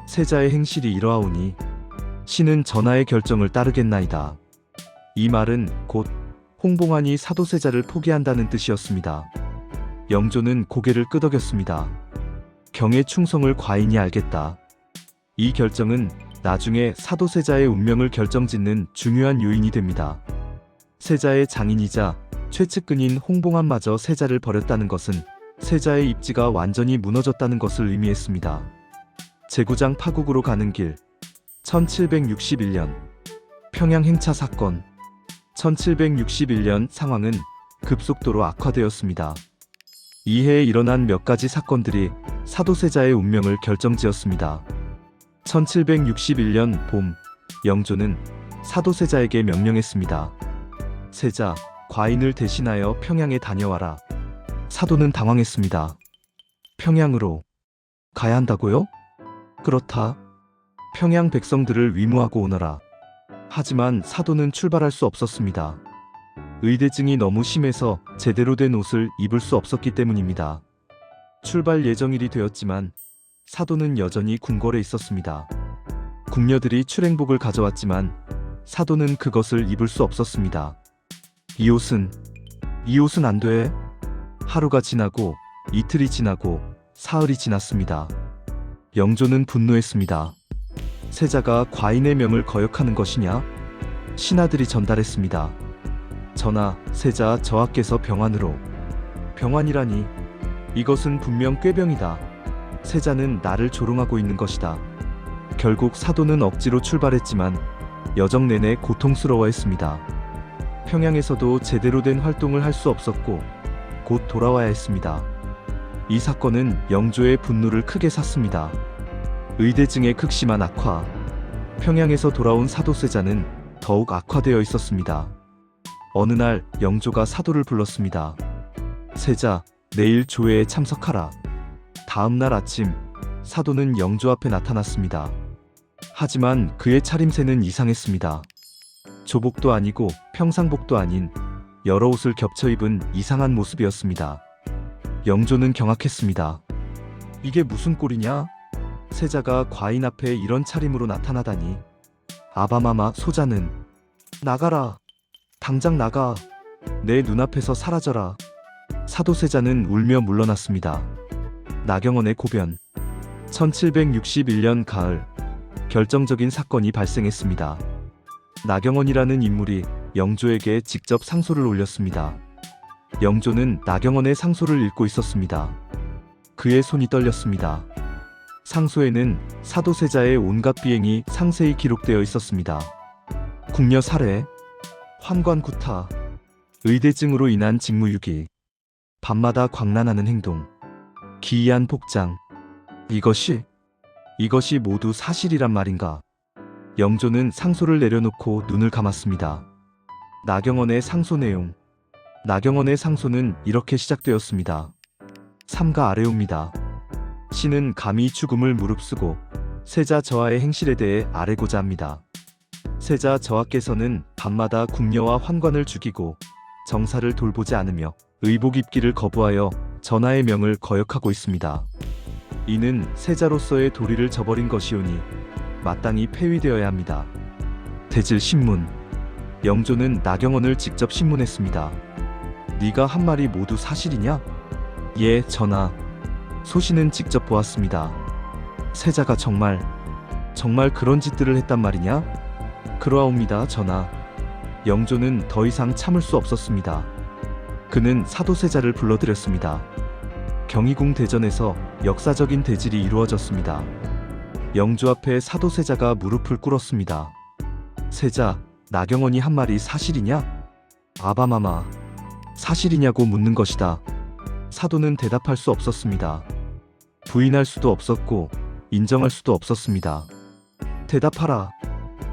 세자의 행실이 이러하오니 신은 전하의 결정을 따르겠나이다. 이 말은 곧 홍봉안이 사도세자를 포기한다는 뜻이었습니다. 영조는 고개를 끄덕였습니다. 경의 충성을 과인이 알겠다. 이 결정은 나중에 사도세자의 운명을 결정짓는 중요한 요인이 됩니다. 세자의 장인이자 최측근인 홍봉안마저 세자를 버렸다는 것은 세자의 입지가 완전히 무너졌다는 것을 의미했습니다. 제구장 파국으로 가는 길. 1761년 평양 행차 사건. 1761년 상황은 급속도로 악화되었습니다. 이해에 일어난 몇 가지 사건들이 사도세자의 운명을 결정지었습니다. 1761년 봄, 영조는 사도세자에게 명령했습니다. 세자, 과인을 대신하여 평양에 다녀와라. 사도는 당황했습니다. 평양으로 가야 한다고요? 그렇다. 평양 백성들을 위무하고 오너라. 하지만 사도는 출발할 수 없었습니다. 의대증이 너무 심해서 제대로 된 옷을 입을 수 없었기 때문입니다. 출발 예정일이 되었지만 사도는 여전히 궁궐에 있었습니다. 궁녀들이 출행복을 가져왔지만 사도는 그것을 입을 수 없었습니다. 이 옷은 안 돼. 하루가 지나고 이틀이 지나고 사흘이 지났습니다. 영조는 분노했습니다. 세자가 과인의 명을 거역하는 것이냐? 신하들이 전달했습니다. 전하, 세자 저하께서 병환으로. 병환이라니. 이것은 분명 꾀병이다. 세자는 나를 조롱하고 있는 것이다. 결국 사도는 억지로 출발했지만 여정 내내 고통스러워했습니다. 평양에서도 제대로 된 활동을 할 수 없었고 곧 돌아와야 했습니다. 이 사건은 영조의 분노를 크게 샀습니다. 의대증의 극심한 악화. 평양에서 돌아온 사도세자는 더욱 악화되어 있었습니다. 어느 날 영조가 사도를 불렀습니다. 세자, 내일 조회에 참석하라. 다음 날 아침 사도는 영조 앞에 나타났습니다. 하지만 그의 차림새는 이상했습니다. 조복도 아니고 평상복도 아닌 여러 옷을 겹쳐 입은 이상한 모습이었습니다. 영조는 경악했습니다. 이게 무슨 꼴이냐? 세자가 과인 앞에 이런 차림으로 나타나다니. 아바마마, 소자는 나가라. 당장 나가. 내 눈앞에서 사라져라. 사도세자는 울며 물러났습니다. 나경원의 고변. 1761년 가을, 결정적인 사건이 발생했습니다. 나경원이라는 인물이 영조에게 직접 상소를 올렸습니다. 영조는 나경원의 상소를 읽고 있었습니다. 그의 손이 떨렸습니다. 상소에는 사도세자의 온갖 비행이 상세히 기록되어 있었습니다. 궁녀 살해, 환관 구타, 의대증으로 인한 직무유기, 밤마다 광란하는 행동, 기이한 복장. 이것이 모두 사실이란 말인가? 영조는 상소를 내려놓고 눈을 감았습니다. 나경원의 상소 내용. 나경원의 상소는 이렇게 시작되었습니다. 삼가 아래옵니다. 신은 감히 죽음을 무릅쓰고 세자 저하의 행실에 대해 아뢰고자 합니다. 세자 저하께서는 밤마다 궁녀와 환관을 죽이고 정사를 돌보지 않으며 의복 입기를 거부하여 전하의 명을 거역하고 있습니다. 이는 세자로서의 도리를 저버린 것이오니 마땅히 폐위되어야 합니다. 대질 신문. 영조는 나경원을 직접 신문했습니다. 네가 한 말이 모두 사실이냐? 예, 전하. 소신은 직접 보았습니다. 세자가 정말 그런 짓들을 했단 말이냐? 그러하옵니다, 전하. 영조는 더 이상 참을 수 없었습니다. 그는 사도세자를 불러들였습니다. 경희궁 대전에서 역사적인 대질이 이루어졌습니다. 영조 앞에 사도세자가 무릎을 꿇었습니다. 세자, 나경원이 한 말이 사실이냐? 아바마마, 사실이냐고 묻는 것이다. 사도는 대답할 수 없었습니다. 부인할 수도 없었고 인정할 수도 없었습니다. 대답하라.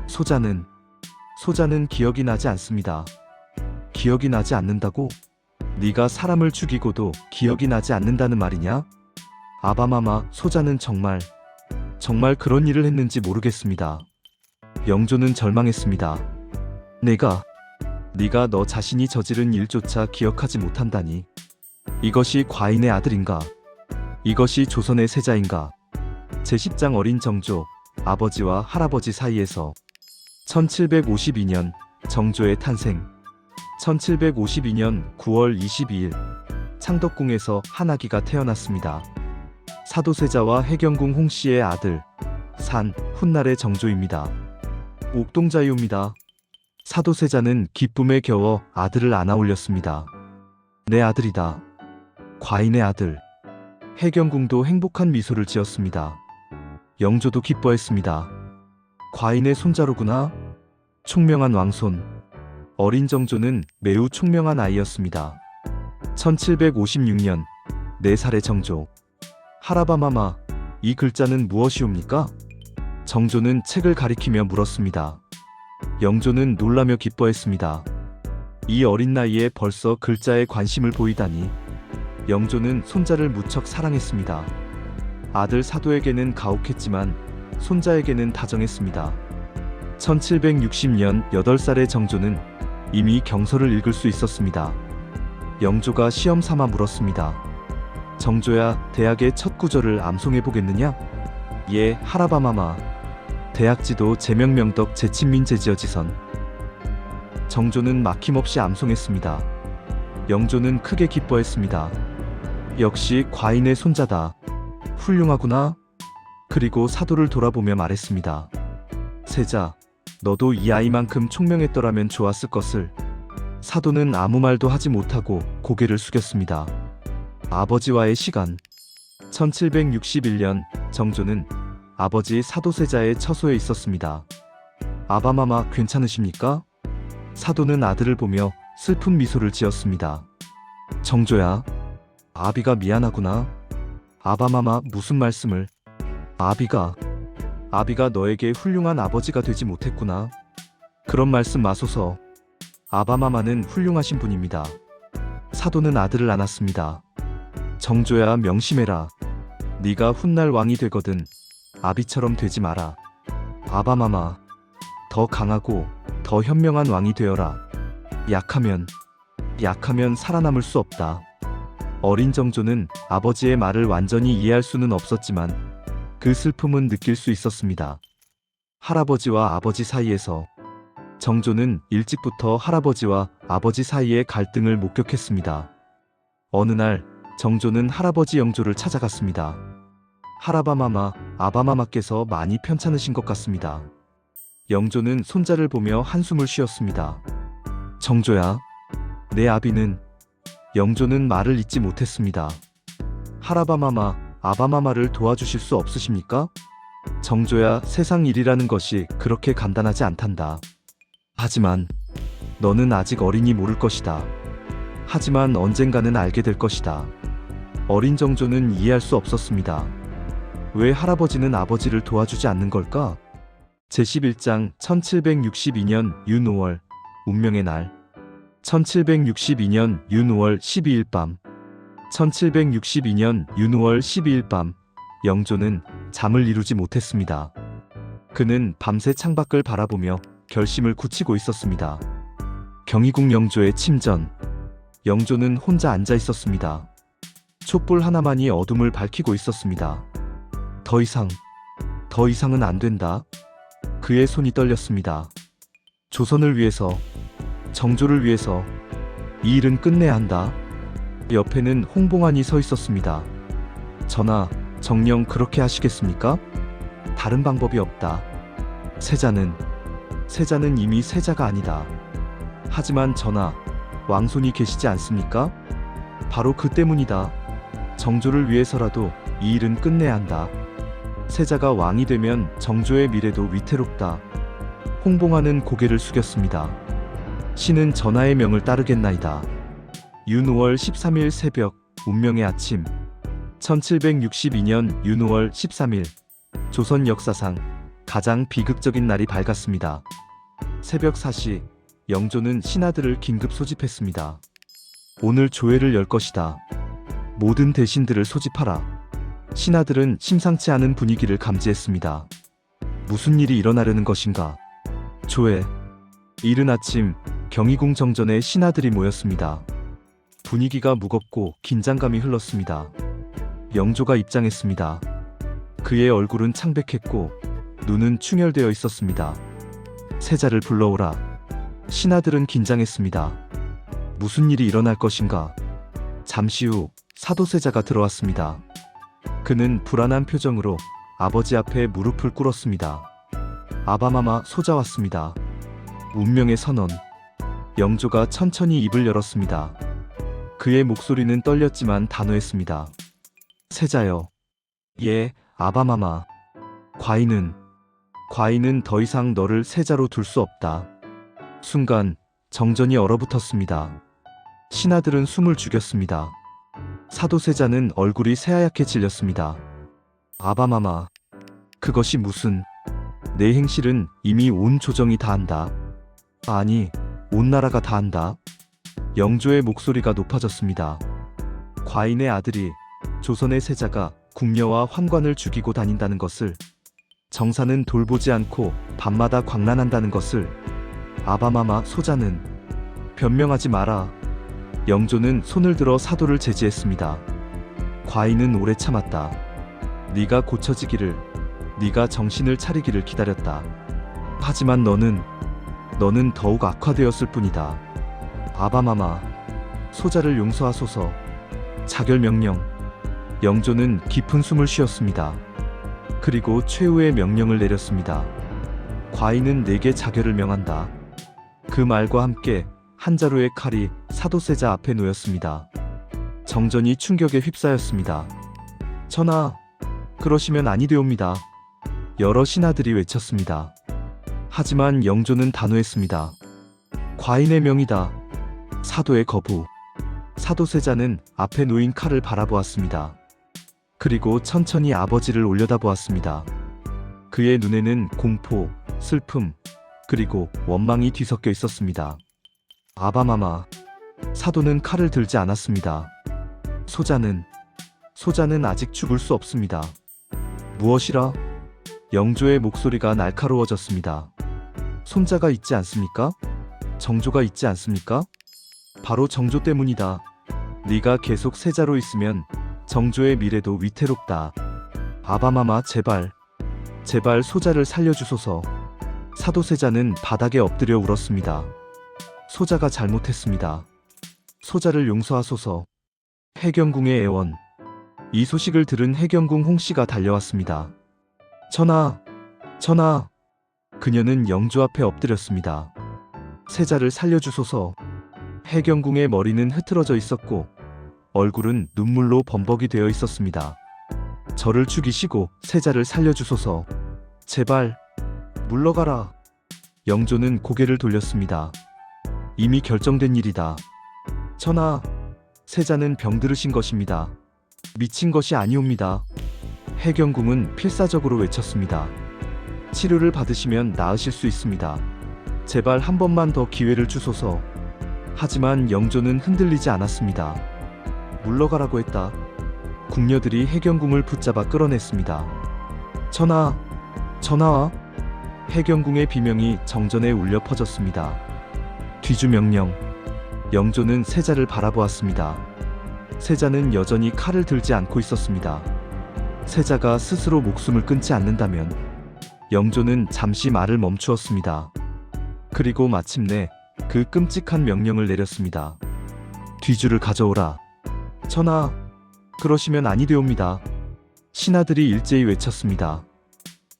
소자는 기억이 나지 않습니다. 기억이 나지 않는다고? 네가 사람을 죽이고도 기억이 나지 않는다는 말이냐? 아바마마 소자는 정말 그런 일을 했는지 모르겠습니다. 영조는 절망했습니다. 네가 너 자신이 저지른 일조차 기억하지 못한다니. 이것이 과인의 아들인가? 이것이 조선의 세자인가? 제10장 어린 정조, 아버지와 할아버지 사이에서 1752년 정조의 탄생. 1752년 9월 22일 창덕궁에서 한 아기가 태어났습니다. 사도세자와 해경궁 홍씨의 아들, 산 훗날의 정조입니다. 옥동자유입니다. 사도세자는 기쁨에 겨워 아들을 안아 올렸습니다. 내 아들이다. 과인의 아들. 해경궁도 행복한 미소를 지었습니다. 영조도 기뻐했습니다. 과인의 손자로구나. 총명한 왕손. 어린 정조는 매우 총명한 아이였습니다. 1756년 4살의 정조. 할아바마마, 이 글자는 무엇이옵니까? 정조는 책을 가리키며 물었습니다. 영조는 놀라며 기뻐했습니다. 이 어린 나이에 벌써 글자에 관심을 보이다니. 영조는 손자를 무척 사랑했습니다. 아들 사도에게는 가혹했지만 손자에게는 다정했습니다. 1760년 8살의 정조는 이미 경서를 읽을 수 있었습니다. 영조가 시험 삼아 물었습니다. 정조야, 대학의 첫 구절을 암송해보겠느냐? 예, 할아바마마. 대학지도 제명명덕 제친민 제지어지선. 정조는 막힘없이 암송했습니다. 영조는 크게 기뻐했습니다. 역시 과인의 손자다. 훌륭하구나. 그리고 사도를 돌아보며 말했습니다. 세자, 너도 이 아이만큼 총명했더라면 좋았을 것을. 사도는 아무 말도 하지 못하고 고개를 숙였습니다. 아버지와의 시간. 1761년 정조는 아버지 사도세자의 처소에 있었습니다. 아바마마 괜찮으십니까? 사도는 아들을 보며 슬픈 미소를 지었습니다. 정조야, 아비가 미안하구나. 아바마마 무슨 말씀을. 아비가 너에게 훌륭한 아버지가 되지 못했구나. 그런 말씀 마소서. 아바마마는 훌륭하신 분입니다. 사도는 아들을 안았습니다. 정조야, 명심해라. 네가 훗날 왕이 되거든 아비처럼 되지 마라. 아바마마, 더 강하고 더 현명한 왕이 되어라. 약하면 살아남을 수 없다. 어린 정조는 아버지의 말을 완전히 이해할 수는 없었지만 그 슬픔은 느낄 수 있었습니다. 할아버지와 아버지 사이에서. 정조는 일찍부터 할아버지와 아버지 사이의 갈등을 목격했습니다. 어느 날 정조는 할아버지 영조를 찾아갔습니다. 할아바마마, 아바마마께서 많이 편찮으신 것 같습니다. 영조는 손자를 보며 한숨을 쉬었습니다. 정조야, 내 아비는. 영조는 말을 잇지 못했습니다. 할아바마마, 아바마마를 도와주실 수 없으십니까? 정조야, 세상 일이라는 것이 그렇게 간단하지 않단다. 하지만 너는 아직 어리니 모를 것이다. 하지만 언젠가는 알게 될 것이다. 어린 정조는 이해할 수 없었습니다. 왜 할아버지는 아버지를 도와주지 않는 걸까? 제11장 1762년 윤 5월 운명의 날. 1762년 윤 5월 12일 밤. 1762년 윤 5월 12일 밤 영조는 잠을 이루지 못했습니다. 그는 밤새 창밖을 바라보며 결심을 굳히고 있었습니다. 경희궁 영조의 침전. 영조는 혼자 앉아 있었습니다. 촛불 하나만이 어둠을 밝히고 있었습니다. 더 이상은 안 된다. 그의 손이 떨렸습니다. 조선을 위해서, 정조를 위해서 이 일은 끝내야 한다. 옆에는 홍봉안이 서 있었습니다. 전하, 정녕 그렇게 하시겠습니까? 다른 방법이 없다. 세자는 이미 세자가 아니다. 하지만 전하, 왕손이 계시지 않습니까? 바로 그 때문이다. 정조를 위해서라도 이 일은 끝내야 한다. 세자가 왕이 되면 정조의 미래도 위태롭다. 홍봉안은 고개를 숙였습니다. 신은 전하의 명을 따르겠나이다. 윤 5월 13일 새벽, 운명의 아침. 1762년 윤 5월 13일, 조선 역사상 가장 비극적인 날이 밝았습니다. 새벽 4시, 영조는 신하들을 긴급 소집했습니다. 오늘 조회를 열 것이다. 모든 대신들을 소집하라. 신하들은 심상치 않은 분위기를 감지했습니다. 무슨 일이 일어나려는 것인가? 조회. 이른 아침 경희궁 정전에 신하들이 모였습니다. 분위기가 무겁고 긴장감이 흘렀습니다. 영조가 입장했습니다. 그의 얼굴은 창백했고 눈은 충혈되어 있었습니다. 세자를 불러오라. 신하들은 긴장했습니다. 무슨 일이 일어날 것인가? 잠시 후 사도세자가 들어왔습니다. 그는 불안한 표정으로 아버지 앞에 무릎을 꿇었습니다. 아바마마 소자 왔습니다. 운명의 선언. 영조가 천천히 입을 열었습니다. 그의 목소리는 떨렸지만 단호했습니다. 세자여. 예, 아바마마. 과인은 더 이상 너를 세자로 둘 수 없다. 순간 정전이 얼어붙었습니다. 신하들은 숨을 죽였습니다. 사도세자는 얼굴이 새하얗게 질렸습니다. 아바마마. 그것이 무슨... 내 행실은 이미 온 조정이 다 한다. 아니, 온 나라가 다 한다. 영조의 목소리가 높아졌습니다. 과인의 아들이, 조선의 세자가 궁녀와 환관을 죽이고 다닌다는 것을, 정사는 돌보지 않고 밤마다 광란한다는 것을, 아바마마 소자는 변명하지 마라. 영조는 손을 들어 사도를 제지했습니다. 과인은 오래 참았다. 네가 고쳐지기를, 네가 정신을 차리기를 기다렸다. 하지만 너는 더욱 악화되었을 뿐이다. 아바마마, 소자를 용서하소서. 자결 명령. 영조는 깊은 숨을 쉬었습니다. 그리고 최후의 명령을 내렸습니다. 과인은 내게 자결을 명한다. 그 말과 함께 한 자루의 칼이 사도세자 앞에 놓였습니다. 정전이 충격에 휩싸였습니다. 전하, 그러시면 아니되옵니다. 여러 신하들이 외쳤습니다. 하지만 영조는 단호했습니다. 과인의 명이다. 사도의 거부. 사도세자는 앞에 놓인 칼을 바라보았습니다. 그리고 천천히 아버지를 올려다보았습니다. 그의 눈에는 공포, 슬픔, 그리고 원망이 뒤섞여 있었습니다. 아바마마. 사도는 칼을 들지 않았습니다. 소자는 아직 죽을 수 없습니다. 무엇이라? 영조의 목소리가 날카로워졌습니다. 손자가 있지 않습니까? 정조가 있지 않습니까? 바로 정조 때문이다. 네가 계속 세자로 있으면 정조의 미래도 위태롭다. 아바마마, 제발 소자를 살려주소서. 사도세자는 바닥에 엎드려 울었습니다. 소자가 잘못했습니다. 소자를 용서하소서. 해경궁의 애원. 이 소식을 들은 해경궁 홍씨가 달려왔습니다. 전하. 그녀는 영조 앞에 엎드렸습니다. 세자를 살려주소서. 해경궁의 머리는 흐트러져 있었고 얼굴은 눈물로 범벅이 되어 있었습니다. 저를 죽이시고 세자를 살려주소서. 제발 물러가라. 영조는 고개를 돌렸습니다. 이미 결정된 일이다. 전하, 세자는 병들으신 것입니다. 미친 것이 아니옵니다. 해경궁은 필사적으로 외쳤습니다. 치료를 받으시면 나으실 수 있습니다. 제발 한 번만 더 기회를 주소서. 하지만 영조는 흔들리지 않았습니다. 물러가라고 했다. 궁녀들이 해경궁을 붙잡아 끌어냈습니다. 전하. 해경궁의 비명이 정전에 울려 퍼졌습니다. 뒤주 명령. 영조는 세자를 바라보았습니다. 세자는 여전히 칼을 들지 않고 있었습니다. 세자가 스스로 목숨을 끊지 않는다면 영조는 잠시 말을 멈추었습니다. 그리고 마침내 그 끔찍한 명령을 내렸습니다. 뒤주를 가져오라. 전하, 그러시면 아니되옵니다. 신하들이 일제히 외쳤습니다.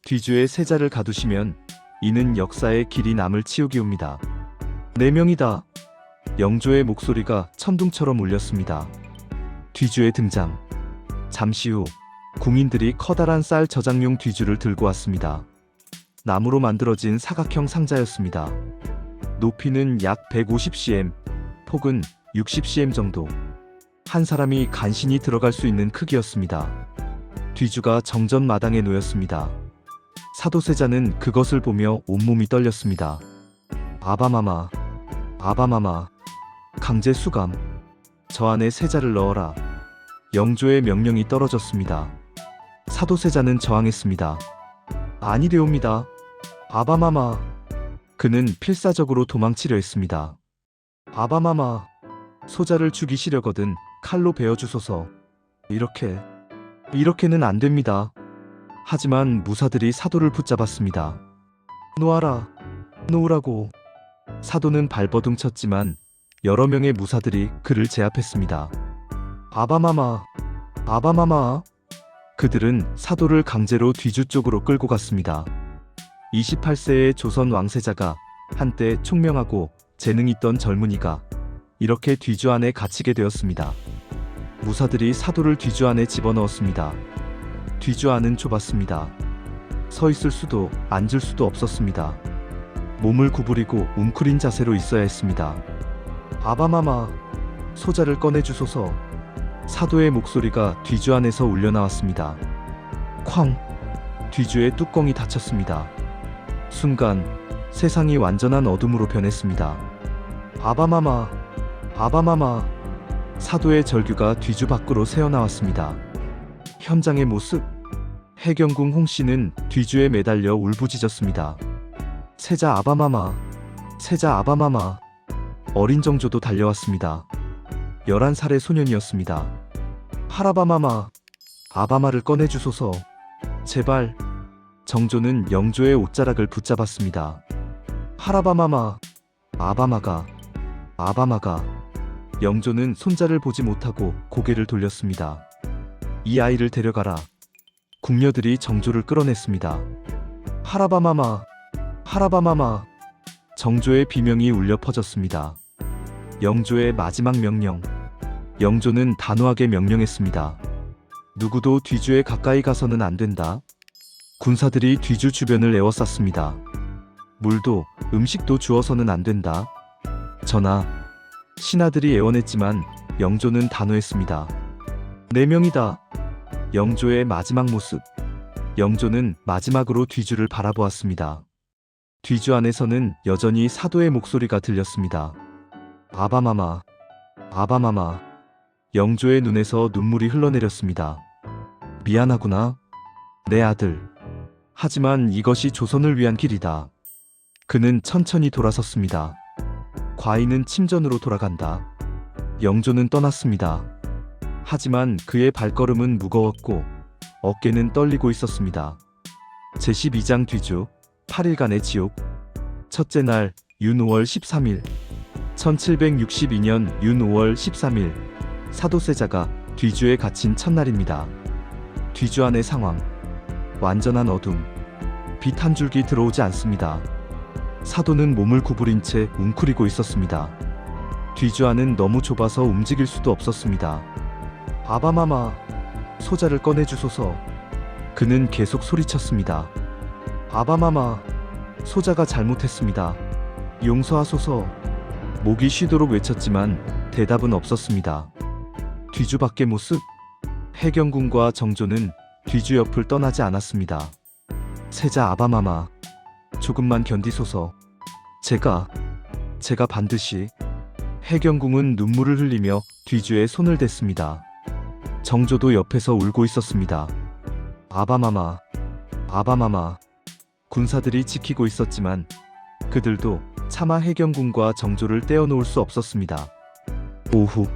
뒤주에 세자를 가두시면 이는 역사의 길이 남을 치우기옵니다. 네 명이다. 영조의 목소리가 천둥처럼 울렸습니다. 뒤주의 등장. 잠시 후 궁인들이 커다란 쌀 저장용 뒤주를 들고 왔습니다. 나무로 만들어진 사각형 상자였습니다. 높이는 약 150cm, 폭은 60cm 정도. 한 사람이 간신히 들어갈 수 있는 크기였습니다. 뒤주가 정전 마당에 놓였습니다. 사도세자는 그것을 보며 온몸이 떨렸습니다. 아바마마. 강제 수감. 저 안에 세자를 넣어라. 영조의 명령이 떨어졌습니다. 사도세자는 저항했습니다. 아니되옵니다. 아바마마. 그는 필사적으로 도망치려 했습니다. 아바마마. 소자를 죽이시려거든 칼로 베어 주소서. 이렇게는 안 됩니다. 하지만 무사들이 사도를 붙잡았습니다. 놓아라. 놓으라고. 사도는 발버둥 쳤지만 여러 명의 무사들이 그를 제압했습니다. 아바마마. 아바마마. 그들은 사도를 강제로 뒤주 쪽으로 끌고 갔습니다. 28세의 조선 왕세자가 한때 총명하고 재능 있던 젊은이가 이렇게 뒤주 안에 갇히게 되었습니다. 무사들이 사도를 뒤주 안에 집어넣었습니다. 뒤주 안은 좁았습니다. 서 있을 수도 앉을 수도 없었습니다. 몸을 구부리고 웅크린 자세로 있어야 했습니다. 아바마마. 소자를 꺼내주소서. 사도의 목소리가 뒤주 안에서 울려나왔습니다. 쾅! 뒤주의 뚜껑이 닫혔습니다. 순간 세상이 완전한 어둠으로 변했습니다. 아바마마. 아바마마. 사도의 절규가 뒤주 밖으로 새어나왔습니다. 현장의 모습. 해경궁 홍씨는 뒤주에 매달려 울부짖었습니다. 세자 아바마마. 세자 아바마마. 어린 정조도 달려왔습니다. 11살의 소년이었습니다. 하라바마마. 아바마를 꺼내주소서. 제발. 정조는 영조의 옷자락을 붙잡았습니다. 하라바마마. 아바마가. 영조는 손자를 보지 못하고 고개를 돌렸습니다. 이 아이를 데려가라. 궁녀들이 정조를 끌어냈습니다. 하라바마마. 정조의 비명이 울려 퍼졌습니다. 영조의 마지막 명령. 영조는 단호하게 명령했습니다. 누구도 뒤주에 가까이 가서는 안 된다. 군사들이 뒤주 주변을 에워쌌습니다. 물도 음식도 주어서는 안 된다. 전하, 신하들이 애원했지만 영조는 단호했습니다. 4명이다. 영조의 마지막 모습. 영조는 마지막으로 뒤주를 바라보았습니다. 뒤주 안에서는 여전히 사도의 목소리가 들렸습니다. 아바마마. 영조의 눈에서 눈물이 흘러내렸습니다. 미안하구나, 내 아들. 하지만 이것이 조선을 위한 길이다. 그는 천천히 돌아섰습니다. 과인은 침전으로 돌아간다. 영조는 떠났습니다. 하지만 그의 발걸음은 무거웠고 어깨는 떨리고 있었습니다. 제12장 뒤주 8일간의 지옥. 첫째 날 윤 5월 13일 1762년 윤 5월 13일 사도세자가 뒤주에 갇힌 첫날입니다. 뒤주 안의 상황. 완전한 어둠. 빛 한 줄기 들어오지 않습니다. 사도는 몸을 구부린 채 웅크리고 있었습니다. 뒤주 안은 너무 좁아서 움직일 수도 없었습니다. 아바마마. 소자를 꺼내주소서. 그는 계속 소리쳤습니다. 아바마마. 소자가 잘못했습니다. 용서하소서. 목이 쉬도록 외쳤지만 대답은 없었습니다. 뒤주 밖의 모습. 해경궁과 정조는 뒤주 옆을 떠나지 않았습니다. 세자 아바마마. 조금만 견디소서. 제가 반드시. 해경궁은 눈물을 흘리며 뒤주에 손을 댔습니다. 정조도 옆에서 울고 있었습니다. 아바마마. 군사들이 지키고 있었지만 그들도 차마 해경궁과 정조를 떼어놓을 수 없었습니다. 오후.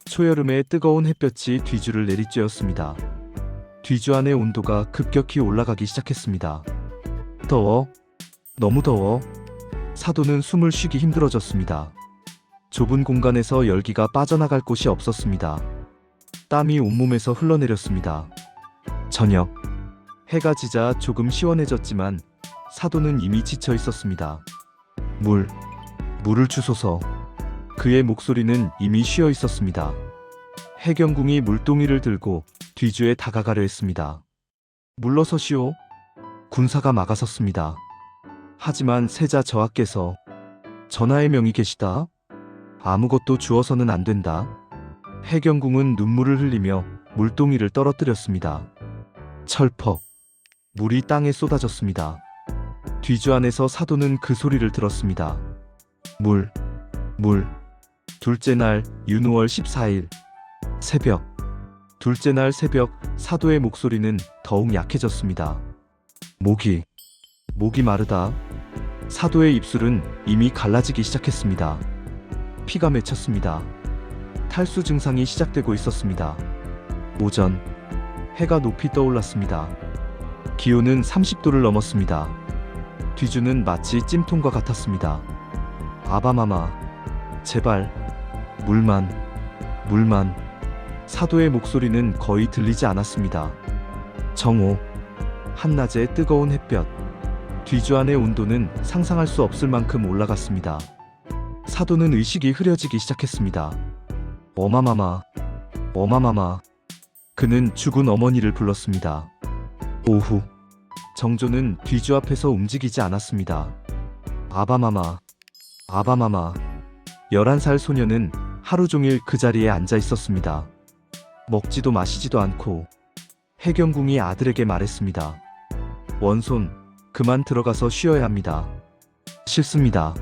초여름의 뜨거운 햇볕이 뒤주를 내리쬐었습니다. 뒤주 안의 온도가 급격히 올라가기 시작했습니다. 더워. 너무 더워. 사도는 숨을 쉬기 힘들어졌습니다. 좁은 공간에서 열기가 빠져나갈 곳이 없었습니다. 땀이 온몸에서 흘러내렸습니다. 저녁. 해가 지자 조금 시원해졌지만 사도는 이미 지쳐 있었습니다. 물을 주소서. 그의 목소리는 이미 쉬어 있었습니다. 해경궁이 물동이를 들고 뒤주에 다가가려 했습니다. 물러서시오. 군사가 막아섰습니다. 하지만 세자 저하께서 전하의 명이 계시다. 아무것도 주어서는 안 된다. 해경궁은 눈물을 흘리며 물동이를 떨어뜨렸습니다. 철퍽. 물이 땅에 쏟아졌습니다. 뒤주 안에서 사도는 그 소리를 들었습니다. 물. 둘째 날 윤 5월 14일 새벽. 둘째 날 새벽 사도의 목소리는 더욱 약해졌습니다. 목이 마르다. 사도의 입술은 이미 갈라지기 시작했습니다. 피가 맺혔습니다. 탈수 증상이 시작되고 있었습니다. 오전, 해가 높이 떠올랐습니다. 기온은 30도를 넘었습니다. 뒤주는 마치 찜통과 같았습니다. 아바마마, 제발, 물만. 사도의 목소리는 거의 들리지 않았습니다. 정오, 한낮의 뜨거운 햇볕. 뒤주 안의 온도는 상상할 수 없을 만큼 올라갔습니다. 사도는 의식이 흐려지기 시작했습니다. 어마마마. 그는 죽은 어머니를 불렀습니다. 오후, 정조는 뒤주 앞에서 움직이지 않았습니다. 아바마마. 11살 소녀는 하루 종일 그 자리에 앉아 있었습니다. 먹지도 마시지도 않고 해경궁이 아들에게 말했습니다. 원손, 그만 들어가서 쉬어야 합니다. 싫습니다.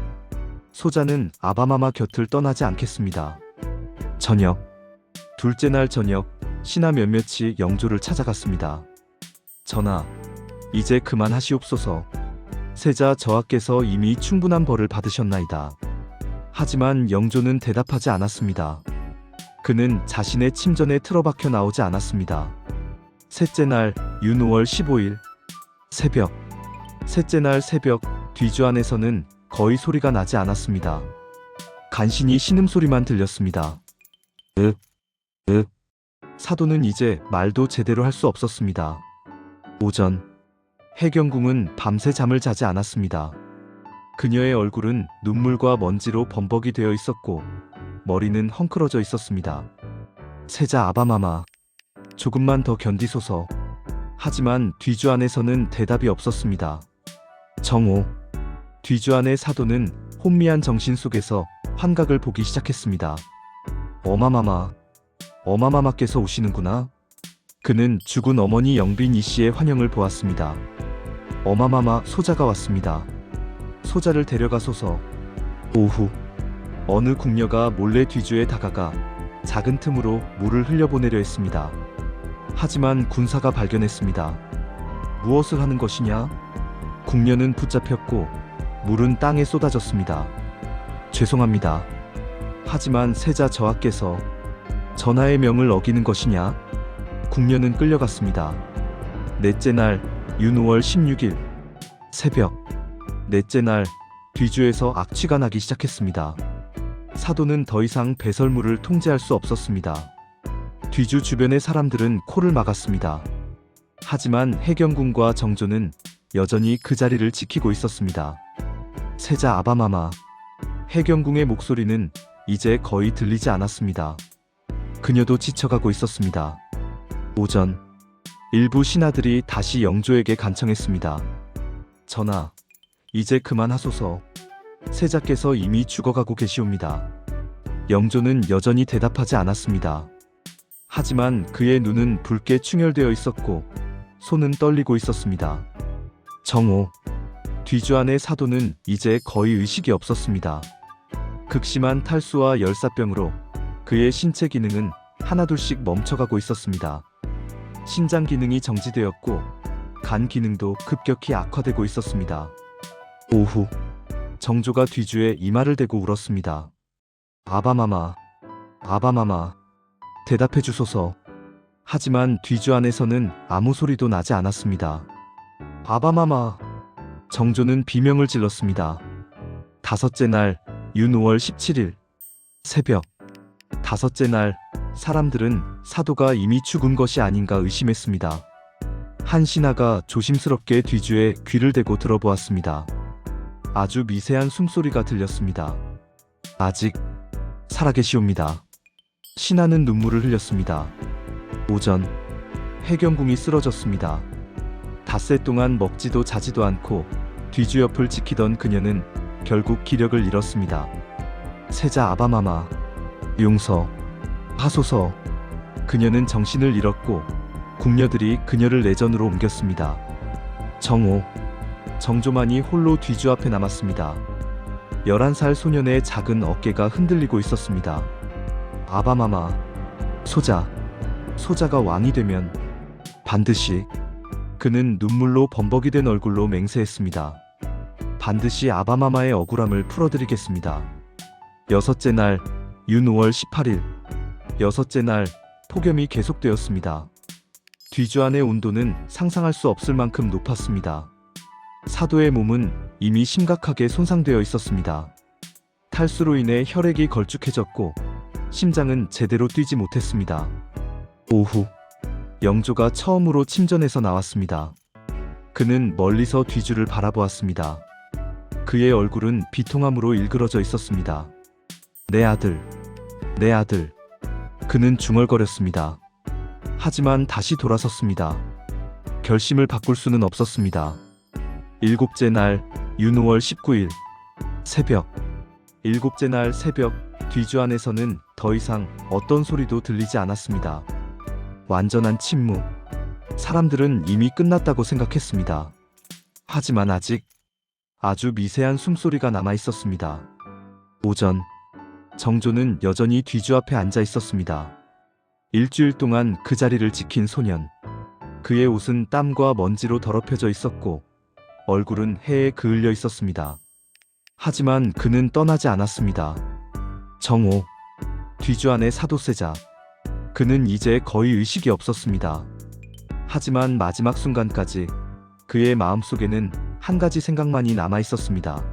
소자는 아바마마 곁을 떠나지 않겠습니다. 저녁, 둘째 날 저녁, 신하 몇몇이 영조를 찾아갔습니다. 전하, 이제 그만하시옵소서. 세자 저하께서 이미 충분한 벌을 받으셨나이다. 하지만 영조는 대답하지 않았습니다. 그는 자신의 침전에 틀어박혀 나오지 않았습니다. 셋째 날 윤5월 15일 새벽, 셋째 날 새벽 뒤주 안에서는 거의 소리가 나지 않았습니다. 간신히 신음소리만 들렸습니다. 사도는 이제 말도 제대로 할 수 없었습니다. 오전, 해경궁은 밤새 잠을 자지 않았습니다. 그녀의 얼굴은 눈물과 먼지로 범벅이 되어 있었고 머리는 헝클어져 있었습니다. 세자 아바마마, 조금만 더 견디소서. 하지만 뒤주 안에서는 대답이 없었습니다. 정오, 뒤주 안의 사도는 혼미한 정신 속에서 환각을 보기 시작했습니다. 어마마마께서 오시는구나. 그는 죽은 어머니 영빈이 씨의 환영을 보았습니다. 어마마마, 소자가 왔습니다. 소자를 데려가소서. 오후, 어느 궁녀가 몰래 뒤주에 다가가 작은 틈으로 물을 흘려보내려 했습니다. 하지만 군사가 발견했습니다. 무엇을 하는 것이냐? 궁녀는 붙잡혔고 물은 땅에 쏟아졌습니다. 죄송합니다. 하지만 세자 저하께서 전하의 명을 어기는 것이냐? 궁녀는 끌려갔습니다. 넷째 날 윤5월 16일 새벽, 넷째 날 뒤주에서 악취가 나기 시작했습니다. 사도는 더 이상 배설물을 통제할 수 없었습니다. 뒤주 주변의 사람들은 코를 막았습니다. 하지만 해경궁과 정조는 여전히 그 자리를 지키고 있었습니다. 세자 아바마마, 해경궁의 목소리는 이제 거의 들리지 않았습니다. 그녀도 지쳐가고 있었습니다. 오전, 일부 신하들이 다시 영조에게 간청했습니다. 전하, 이제 그만하소서. 세자께서 이미 죽어가고 계시옵니다. 영조는 여전히 대답하지 않았습니다. 하지만 그의 눈은 붉게 충혈되어 있었고 손은 떨리고 있었습니다. 정오, 뒤주 안의 사도는 이제 거의 의식이 없었습니다. 극심한 탈수와 열사병으로 그의 신체 기능은 하나둘씩 멈춰가고 있었습니다. 신장 기능이 정지되었고 간 기능도 급격히 악화되고 있었습니다. 오후, 정조가 뒤주에 이마를 대고 울었습니다. 아바마마, 대답해 주소서. 하지만 뒤주 안에서는 아무 소리도 나지 않았습니다. 아바마마, 정조는 비명을 질렀습니다. 다섯째 날 윤5월 17일 새벽, 다섯째 날 사람들은 사도가 이미 죽은 것이 아닌가 의심했습니다. 한 신하가 조심스럽게 뒤주에 귀를 대고 들어보았습니다. 아주 미세한 숨소리가 들렸습니다. 아직 살아계시옵니다. 신하는 눈물을 흘렸습니다. 오전, 해경궁이 쓰러졌습니다. 닷새 동안 먹지도 자지도 않고 뒤주 옆을 지키던 그녀는 결국 기력을 잃었습니다. 세자 아바마마, 용서하소서. 그녀는 정신을 잃었고 궁녀들이 그녀를 내전으로 옮겼습니다. 정오, 정조만이 홀로 뒤주 앞에 남았습니다. 11살 소년의 작은 어깨가 흔들리고 있었습니다. 아바마마, 소자, 소자가 왕이 되면 반드시 그는 눈물로 범벅이 된 얼굴로 맹세했습니다. 반드시 아바마마의 억울함을 풀어드리겠습니다. 여섯째 날 윤 5월 18일 여섯째 날 폭염이 계속되었습니다. 뒤주안의 온도는 상상할 수 없을 만큼 높았습니다. 사도의 몸은 이미 심각하게 손상되어 있었습니다. 탈수로 인해 혈액이 걸쭉해졌고 심장은 제대로 뛰지 못했습니다. 오후 영조가 처음으로 침전에서 나왔습니다. 그는 멀리서 뒤주를 바라보았습니다. 그의 얼굴은 비통함으로 일그러져 있었습니다. 내 아들, 내 아들. 그는 중얼거렸습니다. 하지만 다시 돌아섰습니다. 결심을 바꿀 수는 없었습니다. 일곱째 날 윤 5월 19일 새벽 일곱째 날 새벽 뒤주 안에서는 더 이상 어떤 소리도 들리지 않았습니다. 완전한 침묵. 사람들은 이미 끝났다고 생각했습니다. 하지만 아직 아주 미세한 숨소리가 남아 있었습니다. 오전 정조는 여전히 뒤주 앞에 앉아 있었습니다. 일주일 동안 그 자리를 지킨 소년. 그의 옷은 땀과 먼지로 더럽혀져 있었고 얼굴은 해에 그을려 있었습니다. 하지만 그는 떠나지 않았습니다. 정오 뒤주 안의 사도세자. 그는 이제 거의 의식이 없었습니다. 하지만 마지막 순간까지 그의 마음속에는 한 가지 생각만이 남아 있었습니다.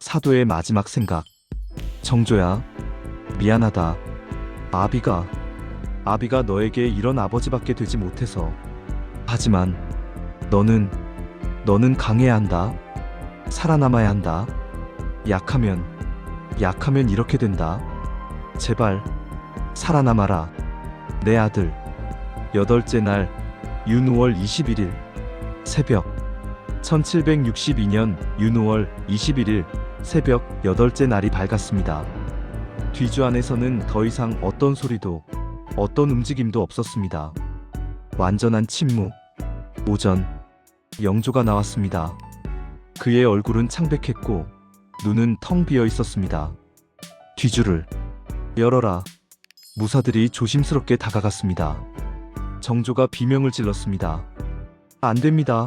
사도의 마지막 생각. 정조야, 미안하다. 아비가 너에게 이런 아버지밖에 되지 못해서. 하지만 너는 강해야 한다. 살아남아야 한다. 약하면 이렇게 된다. 제발 살아남아라. 내 아들. 여덟째 날 윤 5월 21일 새벽 1762년 윤 5월 21일 새벽 여덟째 날이 밝았습니다. 뒤주 안에서는 더 이상 어떤 소리도 어떤 움직임도 없었습니다. 완전한 침묵. 오전 영조가 나왔습니다. 그의 얼굴은 창백했고 눈은 텅 비어 있었습니다. 뒤주를 열어라. 무사들이 조심스럽게 다가갔습니다. 정조가 비명을 질렀습니다. 안 됩니다.